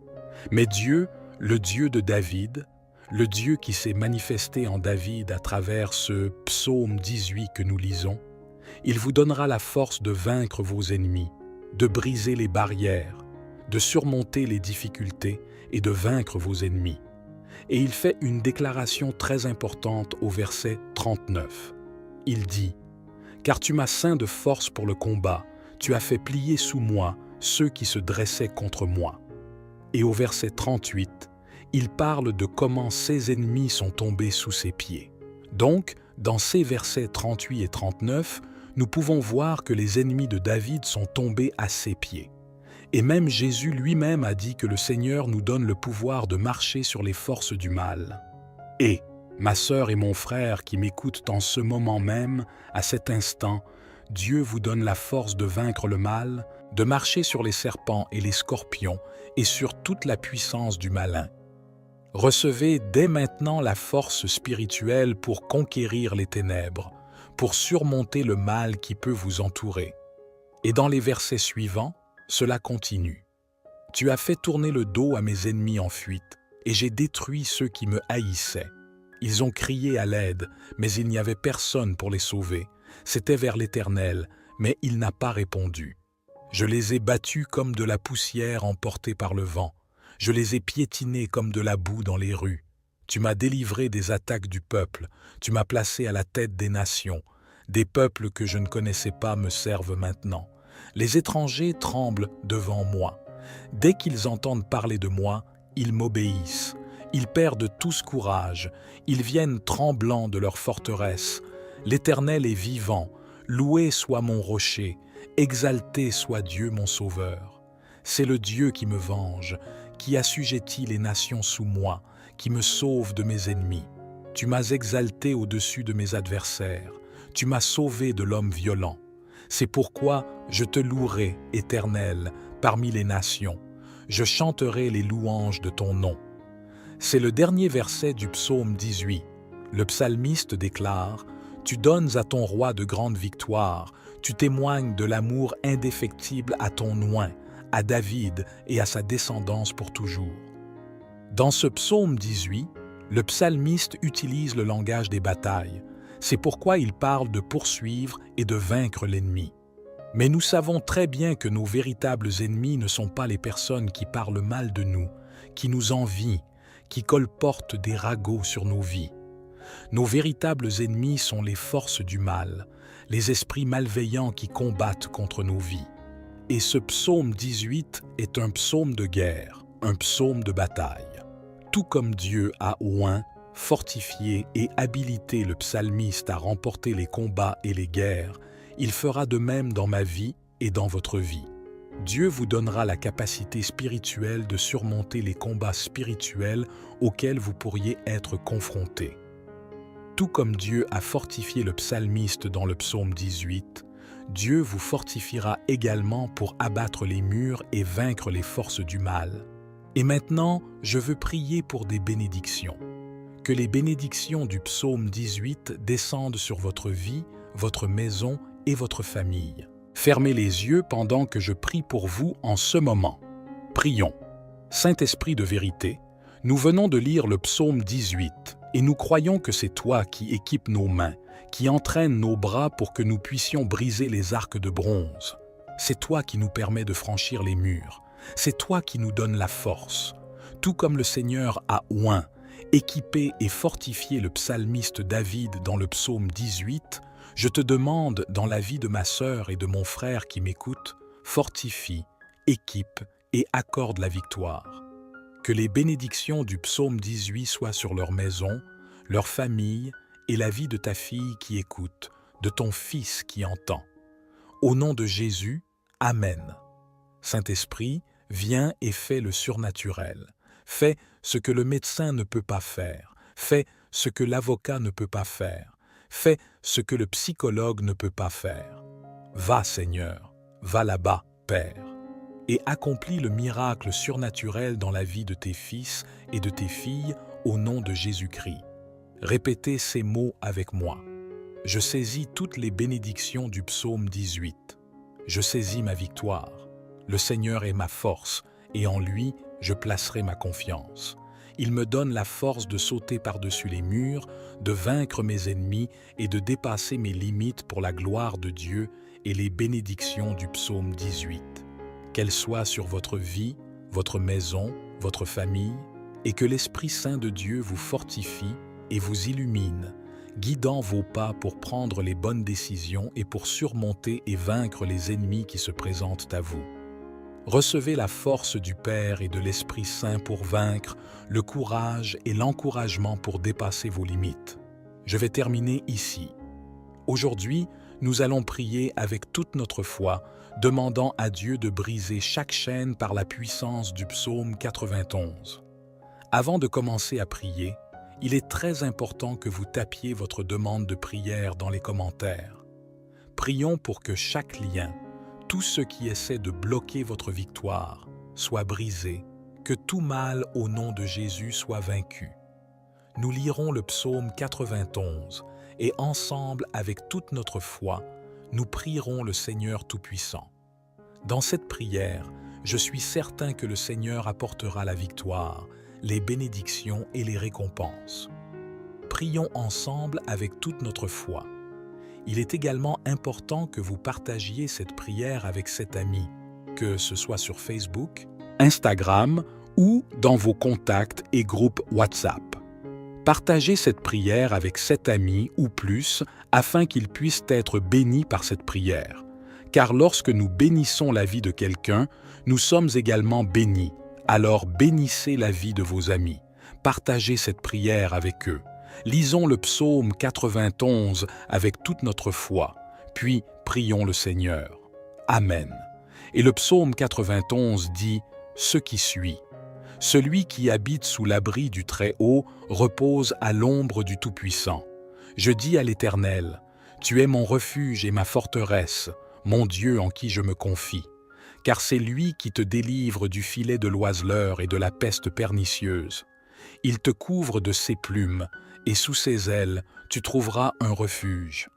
Mais Dieu, le Dieu de David, le Dieu qui s'est manifesté en David à travers ce psaume 18 que nous lisons, il vous donnera la force de vaincre vos ennemis, de briser les barrières, de surmonter les difficultés et de vaincre vos ennemis. Et il fait une déclaration très importante au verset 39. Il dit « Car tu m'as ceint de force pour le combat, tu as fait plier sous moi ceux qui se dressaient contre moi. » Et au verset 38, il parle de comment ses ennemis sont tombés sous ses pieds. Donc, dans ces versets 38 et 39, nous pouvons voir que les ennemis de David sont tombés à ses pieds. Et même Jésus lui-même a dit que le Seigneur nous donne le pouvoir de marcher sur les forces du mal. Et, ma sœur et mon frère qui m'écoutent en ce moment même, à cet instant, Dieu vous donne la force de vaincre le mal, de marcher sur les serpents et les scorpions et sur toute la puissance du malin. Recevez dès maintenant la force spirituelle pour conquérir les ténèbres, pour surmonter le mal qui peut vous entourer. Et dans les versets suivants, cela continue. « Tu as fait tourner le dos à mes ennemis en fuite, et j'ai détruit ceux qui me haïssaient. Ils ont crié à l'aide, mais il n'y avait personne pour les sauver. C'était vers l'Éternel, mais il n'a pas répondu. Je les ai battus comme de la poussière emportée par le vent. Je les ai piétinés comme de la boue dans les rues. Tu m'as délivré des attaques du peuple. Tu m'as placé à la tête des nations. Des peuples que je ne connaissais pas me servent maintenant. Les étrangers tremblent devant moi. Dès qu'ils entendent parler de moi, ils m'obéissent. Ils perdent tous courage. Ils viennent tremblants de leur forteresse. L'Éternel est vivant. Loué soit mon rocher. Exalté soit Dieu mon sauveur. C'est le Dieu qui me venge, qui assujettit les nations sous moi, qui me sauve de mes ennemis. Tu m'as exalté au-dessus de mes adversaires. Tu m'as sauvé de l'homme violent. C'est pourquoi je te louerai, Éternel, parmi les nations. Je chanterai les louanges de ton nom. » C'est le dernier verset du psaume 18. Le psalmiste déclare « Tu donnes à ton roi de grandes victoires, tu témoignes de l'amour indéfectible à ton oint, à David et à sa descendance pour toujours. » Dans ce psaume 18, le psalmiste utilise le langage des batailles. C'est pourquoi il parle de poursuivre et de vaincre l'ennemi. Mais nous savons très bien que nos véritables ennemis ne sont pas les personnes qui parlent mal de nous, qui nous envient, qui colportent des ragots sur nos vies. Nos véritables ennemis sont les forces du mal, les esprits malveillants qui combattent contre nos vies. Et ce psaume 18 est un psaume de guerre, un psaume de bataille. Tout comme Dieu a oint, fortifié et habilité le psalmiste à remporter les combats et les guerres, il fera de même dans ma vie et dans votre vie. Dieu vous donnera la capacité spirituelle de surmonter les combats spirituels auxquels vous pourriez être confrontés. Tout comme Dieu a fortifié le psalmiste dans le psaume 18, Dieu vous fortifiera également pour abattre les murs et vaincre les forces du mal. Et maintenant, je veux prier pour des bénédictions. Que les bénédictions du psaume 18 descendent sur votre vie, votre maison et votre famille. Fermez les yeux pendant que je prie pour vous en ce moment. Prions. Saint-Esprit de vérité, nous venons de lire le psaume 18 et nous croyons que c'est toi qui équipes nos mains, qui entraîne nos bras pour que nous puissions briser les arcs de bronze. C'est toi qui nous permets de franchir les murs. C'est toi qui nous donnes la force. Tout comme le Seigneur a oint, équipé et fortifié le psalmiste David dans le psaume 18, je te demande, dans la vie de ma sœur et de mon frère qui m'écoutent, fortifie, équipe et accorde la victoire. Que les bénédictions du psaume 18 soient sur leur maison, leur famille et la vie de ta fille qui écoute, de ton fils qui entend. Au nom de Jésus, Amen. Saint-Esprit, viens et fais le surnaturel. Fais ce que le médecin ne peut pas faire. Fais ce que l'avocat ne peut pas faire. Fais ce que le psychologue ne peut pas faire. Va, Seigneur, va là-bas, Père, et accomplis le miracle surnaturel dans la vie de tes fils et de tes filles au nom de Jésus-Christ. Répétez ces mots avec moi. Je saisis toutes les bénédictions du psaume 18. Je saisis ma victoire. Le Seigneur est ma force, et en lui, je placerai ma confiance. Il me donne la force de sauter par-dessus les murs, de vaincre mes ennemis et de dépasser mes limites pour la gloire de Dieu et les bénédictions du psaume 18. Qu'elles soient sur votre vie, votre maison, votre famille, et que l'Esprit Saint de Dieu vous fortifie et vous illumine, guidant vos pas pour prendre les bonnes décisions et pour surmonter et vaincre les ennemis qui se présentent à vous. Recevez la force du Père et de l'Esprit Saint pour vaincre, le courage et l'encouragement pour dépasser vos limites. Je vais terminer ici. Aujourd'hui, nous allons prier avec toute notre foi, demandant à Dieu de briser chaque chaîne par la puissance du psaume 91. Avant de commencer à prier, il est très important que vous tapiez votre demande de prière dans les commentaires. Prions pour que chaque lien, tout ce qui essaie de bloquer votre victoire, soit brisé, que tout mal au nom de Jésus soit vaincu. Nous lirons le psaume 91 et ensemble, avec toute notre foi, nous prierons le Seigneur Tout-Puissant. Dans cette prière, je suis certain que le Seigneur apportera la victoire, les bénédictions et les récompenses. Prions ensemble avec toute notre foi. Il est également important que vous partagiez cette prière avec cet ami, que ce soit sur Facebook, Instagram ou dans vos contacts et groupes WhatsApp. Partagez cette prière avec 7 amis ou plus afin qu'ils puissent être bénis par cette prière. Car lorsque nous bénissons la vie de quelqu'un, nous sommes également bénis. Alors bénissez la vie de vos amis. Partagez cette prière avec eux. Lisons le psaume 91 avec toute notre foi, puis prions le Seigneur. Amen. Et le psaume 91 dit ce qui suit. Celui qui habite sous l'abri du Très-Haut repose à l'ombre du Tout-Puissant. Je dis à l'Éternel, tu es mon refuge et ma forteresse, mon Dieu en qui je me confie. Car c'est lui qui te délivre du filet de l'oiseleur et de la peste pernicieuse. Il te couvre de ses plumes, et sous ses ailes, tu trouveras un refuge.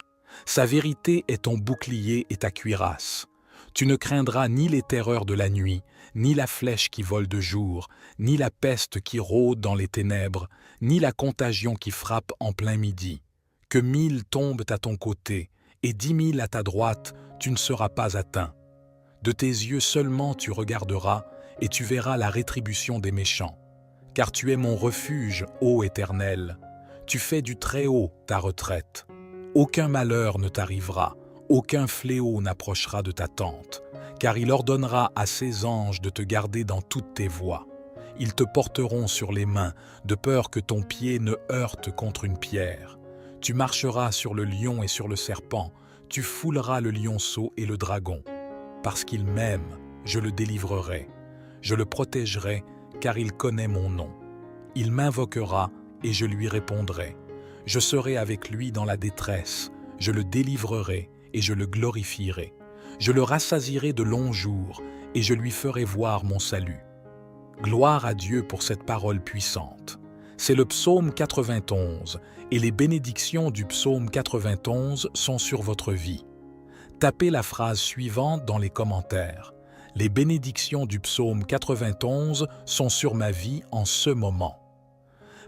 Sa vérité est ton bouclier et ta cuirasse. Tu ne craindras ni les terreurs de la nuit, ni la flèche qui vole de jour, ni la peste qui rôde dans les ténèbres, ni la contagion qui frappe en plein midi. Que 1000 tombent à ton côté, et 10 000 à ta droite, tu ne seras pas atteint. De tes yeux seulement tu regarderas, et tu verras la rétribution des méchants. Car tu es mon refuge, ô Éternel. Tu fais du Très-Haut ta retraite. Aucun malheur ne t'arrivera, aucun fléau n'approchera de ta tente, car il ordonnera à ses anges de te garder dans toutes tes voies. Ils te porteront sur les mains, de peur que ton pied ne heurte contre une pierre. Tu marcheras sur le lion et sur le serpent, tu fouleras le lionceau et le dragon. Parce qu'il m'aime, je le délivrerai. Je le protégerai, car il connaît mon nom. Il m'invoquera, et je lui répondrai. Je serai avec lui dans la détresse, je le délivrerai et je le glorifierai. Je le rassasierai de longs jours et je lui ferai voir mon salut. Gloire à Dieu pour cette parole puissante. C'est le psaume 91 et les bénédictions du psaume 91 sont sur votre vie. Tapez la phrase suivante dans les commentaires. Les bénédictions du psaume 91 sont sur ma vie en ce moment.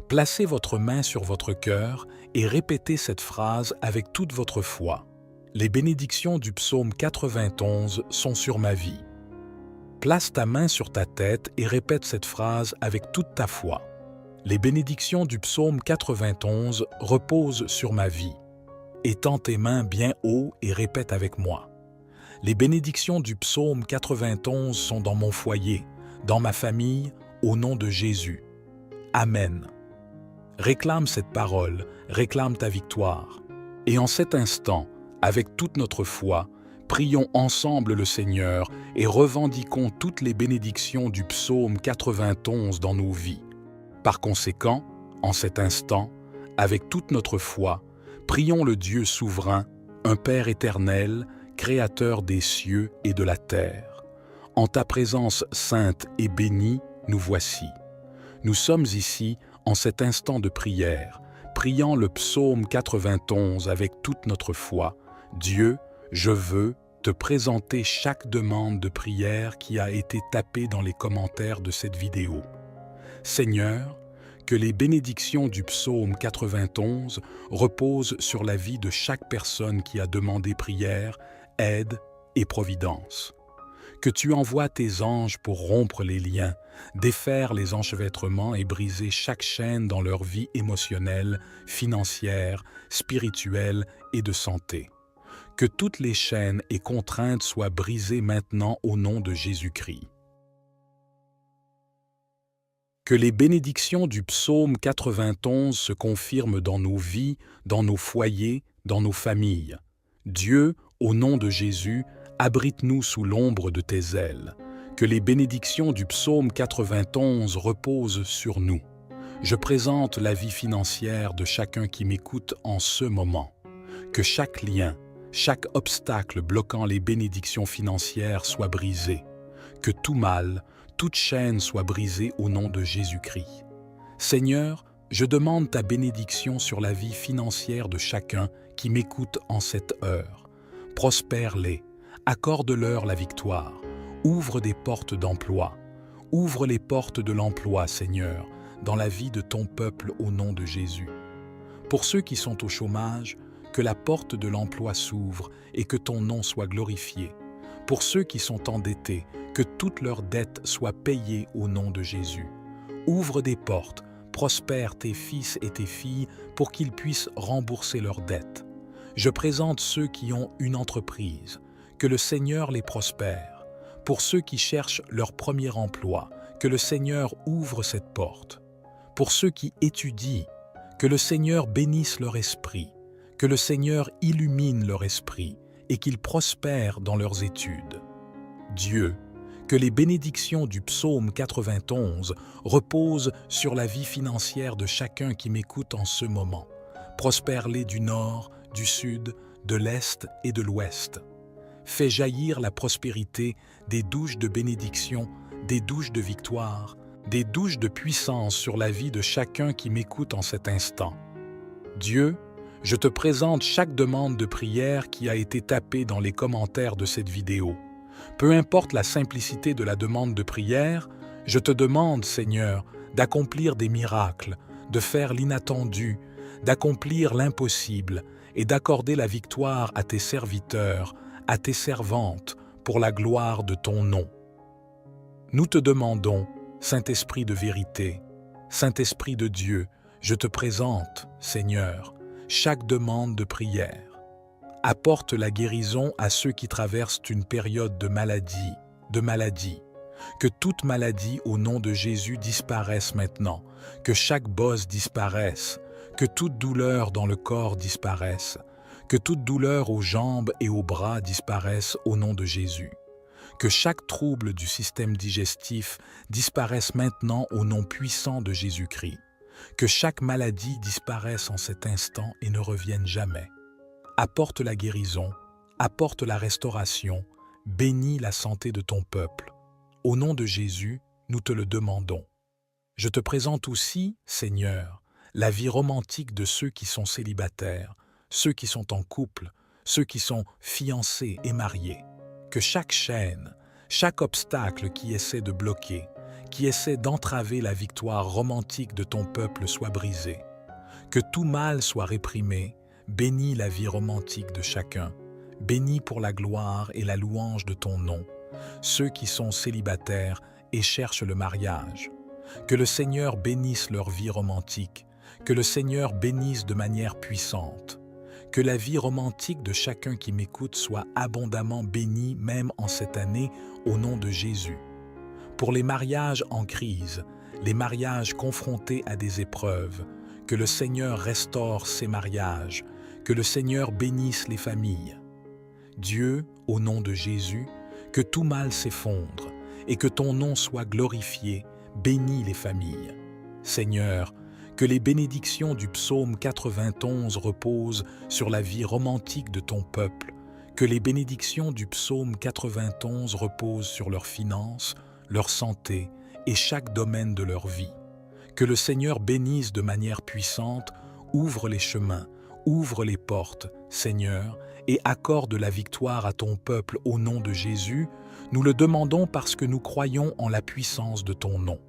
Placez votre main sur votre cœur et répétez cette phrase avec toute votre foi. Les bénédictions du psaume 91 sont sur ma vie. Place ta main sur ta tête et répète cette phrase avec toute ta foi. Les bénédictions du psaume 91 reposent sur ma vie. Étends tes mains bien haut et répète avec moi. Les bénédictions du psaume 91 sont dans mon foyer, dans ma famille, au nom de Jésus. Amen. Réclame cette parole, réclame ta victoire. Et en cet instant, avec toute notre foi, prions ensemble le Seigneur et revendiquons toutes les bénédictions du psaume 91 dans nos vies. Par conséquent, en cet instant, avec toute notre foi, prions le Dieu souverain, un Père éternel, Créateur des cieux et de la terre. En ta présence sainte et bénie, nous voici. Nous sommes ici en cet instant de prière, priant le psaume 91 avec toute notre foi, Dieu, je veux te présenter chaque demande de prière qui a été tapée dans les commentaires de cette vidéo. Seigneur, que les bénédictions du psaume 91 reposent sur la vie de chaque personne qui a demandé prière, aide et providence. Que tu envoies tes anges pour rompre les liens, défaire les enchevêtrements et briser chaque chaîne dans leur vie émotionnelle, financière, spirituelle et de santé. Que toutes les chaînes et contraintes soient brisées maintenant au nom de Jésus-Christ. Que les bénédictions du psaume 91 se confirment dans nos vies, dans nos foyers, dans nos familles. Dieu, au nom de Jésus, abrite-nous sous l'ombre de tes ailes. Que les bénédictions du psaume 91 reposent sur nous. Je présente la vie financière de chacun qui m'écoute en ce moment. Que chaque lien, chaque obstacle bloquant les bénédictions financières soit brisé. Que tout mal, toute chaîne soit brisée au nom de Jésus-Christ. Seigneur, je demande ta bénédiction sur la vie financière de chacun qui m'écoute en cette heure. Prospère-les, accorde-leur la victoire, ouvre des portes d'emploi. Ouvre les portes de l'emploi, Seigneur, dans la vie de ton peuple au nom de Jésus. Pour ceux qui sont au chômage, que la porte de l'emploi s'ouvre et que ton nom soit glorifié. Pour ceux qui sont endettés, que toutes leurs dettes soient payées au nom de Jésus. Ouvre des portes, prospère tes fils et tes filles pour qu'ils puissent rembourser leurs dettes. Je présente ceux qui ont une entreprise, que le Seigneur les prospère. Pour ceux qui cherchent leur premier emploi, que le Seigneur ouvre cette porte. Pour ceux qui étudient, que le Seigneur bénisse leur esprit, que le Seigneur illumine leur esprit et qu'ils prospèrent dans leurs études. Dieu, que les bénédictions du psaume 91 reposent sur la vie financière de chacun qui m'écoute en ce moment. Prospère-les du nord, du sud, de l'est et de l'ouest. Fais jaillir la prospérité des douches de bénédiction, des douches de victoire, des douches de puissance sur la vie de chacun qui m'écoute en cet instant. Dieu, je te présente chaque demande de prière qui a été tapée dans les commentaires de cette vidéo. Peu importe la simplicité de la demande de prière, je te demande, Seigneur, d'accomplir des miracles, de faire l'inattendu, d'accomplir l'impossible et d'accorder la victoire à tes serviteurs, à tes servantes, pour la gloire de ton nom. Nous te demandons, Saint-Esprit de vérité, Saint-Esprit de Dieu, je te présente, Seigneur, chaque demande de prière. Apporte la guérison à ceux qui traversent une période de maladie. Que toute maladie au nom de Jésus disparaisse maintenant, que chaque bosse disparaisse, que toute douleur dans le corps disparaisse, que toute douleur aux jambes et aux bras disparaisse au nom de Jésus. Que chaque trouble du système digestif disparaisse maintenant au nom puissant de Jésus-Christ. Que chaque maladie disparaisse en cet instant et ne revienne jamais. Apporte la guérison, apporte la restauration, bénis la santé de ton peuple. Au nom de Jésus, nous te le demandons. Je te présente aussi, Seigneur, la vie romantique de ceux qui sont célibataires, ceux qui sont en couple, ceux qui sont fiancés et mariés. Que chaque chaîne, chaque obstacle qui essaie de bloquer, qui essaie d'entraver la victoire romantique de ton peuple soit brisé. Que tout mal soit réprimé. Bénis la vie romantique de chacun. Bénis pour la gloire et la louange de ton nom ceux qui sont célibataires et cherchent le mariage. Que le Seigneur bénisse leur vie romantique. Que le Seigneur bénisse de manière puissante. Que la vie romantique de chacun qui m'écoute soit abondamment bénie même en cette année au nom de Jésus. Pour les mariages en crise, les mariages confrontés à des épreuves, que le Seigneur restaure ces mariages, que le Seigneur bénisse les familles. Dieu, au nom de Jésus, que tout mal s'effondre et que ton nom soit glorifié, bénis les familles. Seigneur, que les bénédictions du psaume 91 reposent sur la vie romantique de ton peuple, que les bénédictions du psaume 91 reposent sur leurs finances, leur santé et chaque domaine de leur vie. Que le Seigneur bénisse de manière puissante, ouvre les chemins, ouvre les portes, Seigneur, et accorde la victoire à ton peuple au nom de Jésus. Nous le demandons parce que nous croyons en la puissance de ton nom.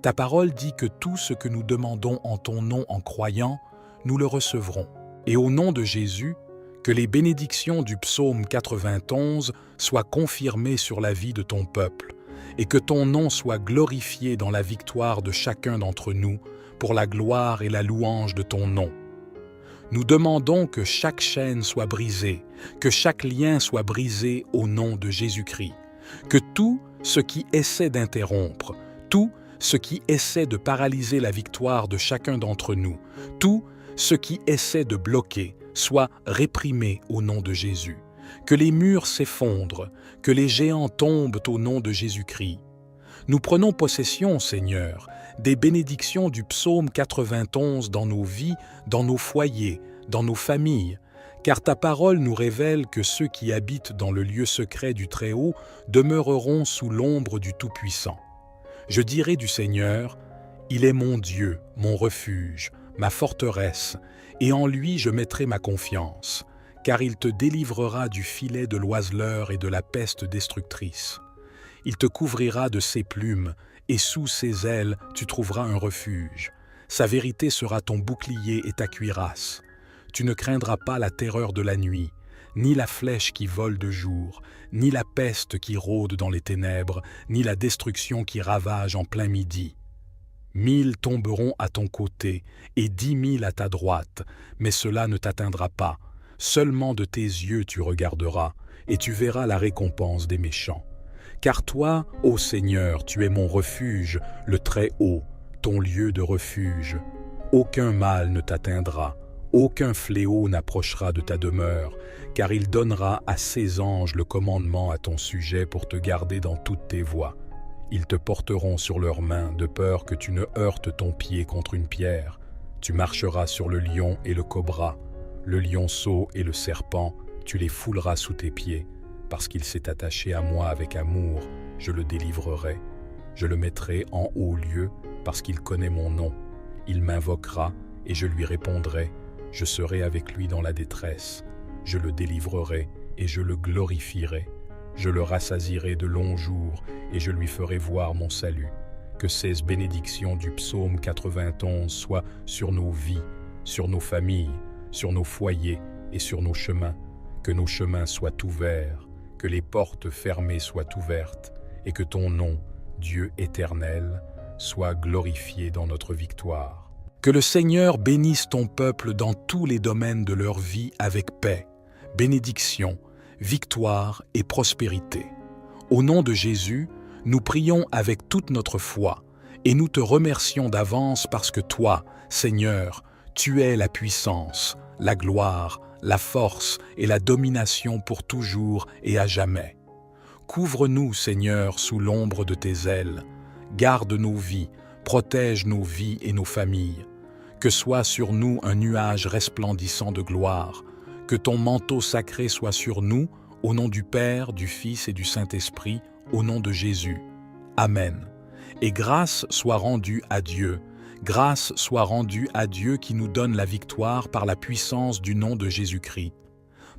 Ta parole dit que tout ce que nous demandons en ton nom en croyant, nous le recevrons. Et au nom de Jésus, que les bénédictions du psaume 91 soient confirmées sur la vie de ton peuple, et que ton nom soit glorifié dans la victoire de chacun d'entre nous, pour la gloire et la louange de ton nom. Nous demandons que chaque chaîne soit brisée, que chaque lien soit brisé au nom de Jésus-Christ, que tout ce qui essaie d'interrompre, tout ce qui essaie de paralyser la victoire de chacun d'entre nous, tout ce qui essaie de bloquer, soit réprimé au nom de Jésus. Que les murs s'effondrent, que les géants tombent au nom de Jésus-Christ. Nous prenons possession, Seigneur, des bénédictions du psaume 91 dans nos vies, dans nos foyers, dans nos familles, car ta parole nous révèle que ceux qui habitent dans le lieu secret du Très-Haut demeureront sous l'ombre du Tout-Puissant. Je dirai du Seigneur, « Il est mon Dieu, mon refuge, ma forteresse, et en lui je mettrai ma confiance, car il te délivrera du filet de l'oiseleur et de la peste destructrice. Il te couvrira de ses plumes, et sous ses ailes tu trouveras un refuge. Sa vérité sera ton bouclier et ta cuirasse. Tu ne craindras pas la terreur de la nuit, ni la flèche qui vole de jour, ni la peste qui rôde dans les ténèbres, ni la destruction qui ravage en plein midi. 1000 tomberont à ton côté et 10 000 à ta droite, mais cela ne t'atteindra pas. Seulement de tes yeux tu regarderas, et tu verras la récompense des méchants. Car toi, ô Seigneur, tu es mon refuge, le Très-Haut, ton lieu de refuge. Aucun mal ne t'atteindra, aucun fléau n'approchera de ta demeure, car il donnera à ses anges le commandement à ton sujet pour te garder dans toutes tes voies. Ils te porteront sur leurs mains, de peur que tu ne heurtes ton pied contre une pierre. Tu marcheras sur le lion et le cobra, le lionceau et le serpent, tu les fouleras sous tes pieds. Parce qu'il s'est attaché à moi avec amour, je le délivrerai. Je le mettrai en haut lieu, parce qu'il connaît mon nom. Il m'invoquera, et je lui répondrai. Je serai avec lui dans la détresse. Je le délivrerai, et je le glorifierai. Je le rassasierai de longs jours, et je lui ferai voir mon salut. Que ces bénédictions du psaume 91 soient sur nos vies, sur nos familles, sur nos foyers et sur nos chemins. Que nos chemins soient ouverts, que les portes fermées soient ouvertes, et que ton nom, Dieu éternel, soit glorifié dans notre victoire. Que le Seigneur bénisse ton peuple dans tous les domaines de leur vie avec paix, bénédiction, victoire et prospérité. Au nom de Jésus, nous prions avec toute notre foi et nous te remercions d'avance parce que toi, Seigneur, tu es la puissance, la gloire, la force et la domination pour toujours et à jamais. Couvre-nous, Seigneur, sous l'ombre de tes ailes. Garde nos vies, protège nos vies et nos familles. Que soit sur nous un nuage resplendissant de gloire. Que ton manteau sacré soit sur nous, au nom du Père, du Fils et du Saint-Esprit, au nom de Jésus. Amen. Et grâce soit rendue à Dieu. Grâce soit rendue à Dieu qui nous donne la victoire par la puissance du nom de Jésus-Christ.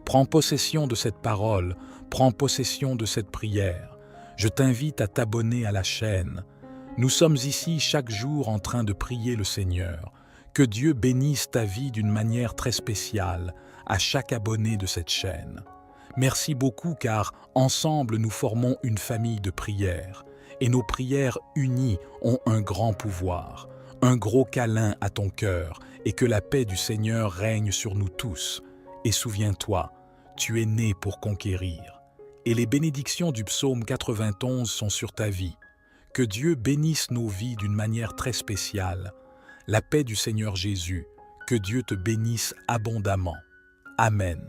Prends possession de cette parole, prends possession de cette prière. Je t'invite à t'abonner à la chaîne. Nous sommes ici chaque jour en train de prier le Seigneur. Que Dieu bénisse ta vie d'une manière très spéciale à chaque abonné de cette chaîne. Merci beaucoup car ensemble nous formons une famille de prières et nos prières unies ont un grand pouvoir. Un gros câlin à ton cœur et que la paix du Seigneur règne sur nous tous. Et souviens-toi, tu es né pour conquérir. Et les bénédictions du psaume 91 sont sur ta vie. Que Dieu bénisse nos vies d'une manière très spéciale. La paix du Seigneur Jésus, que Dieu te bénisse abondamment. Amen.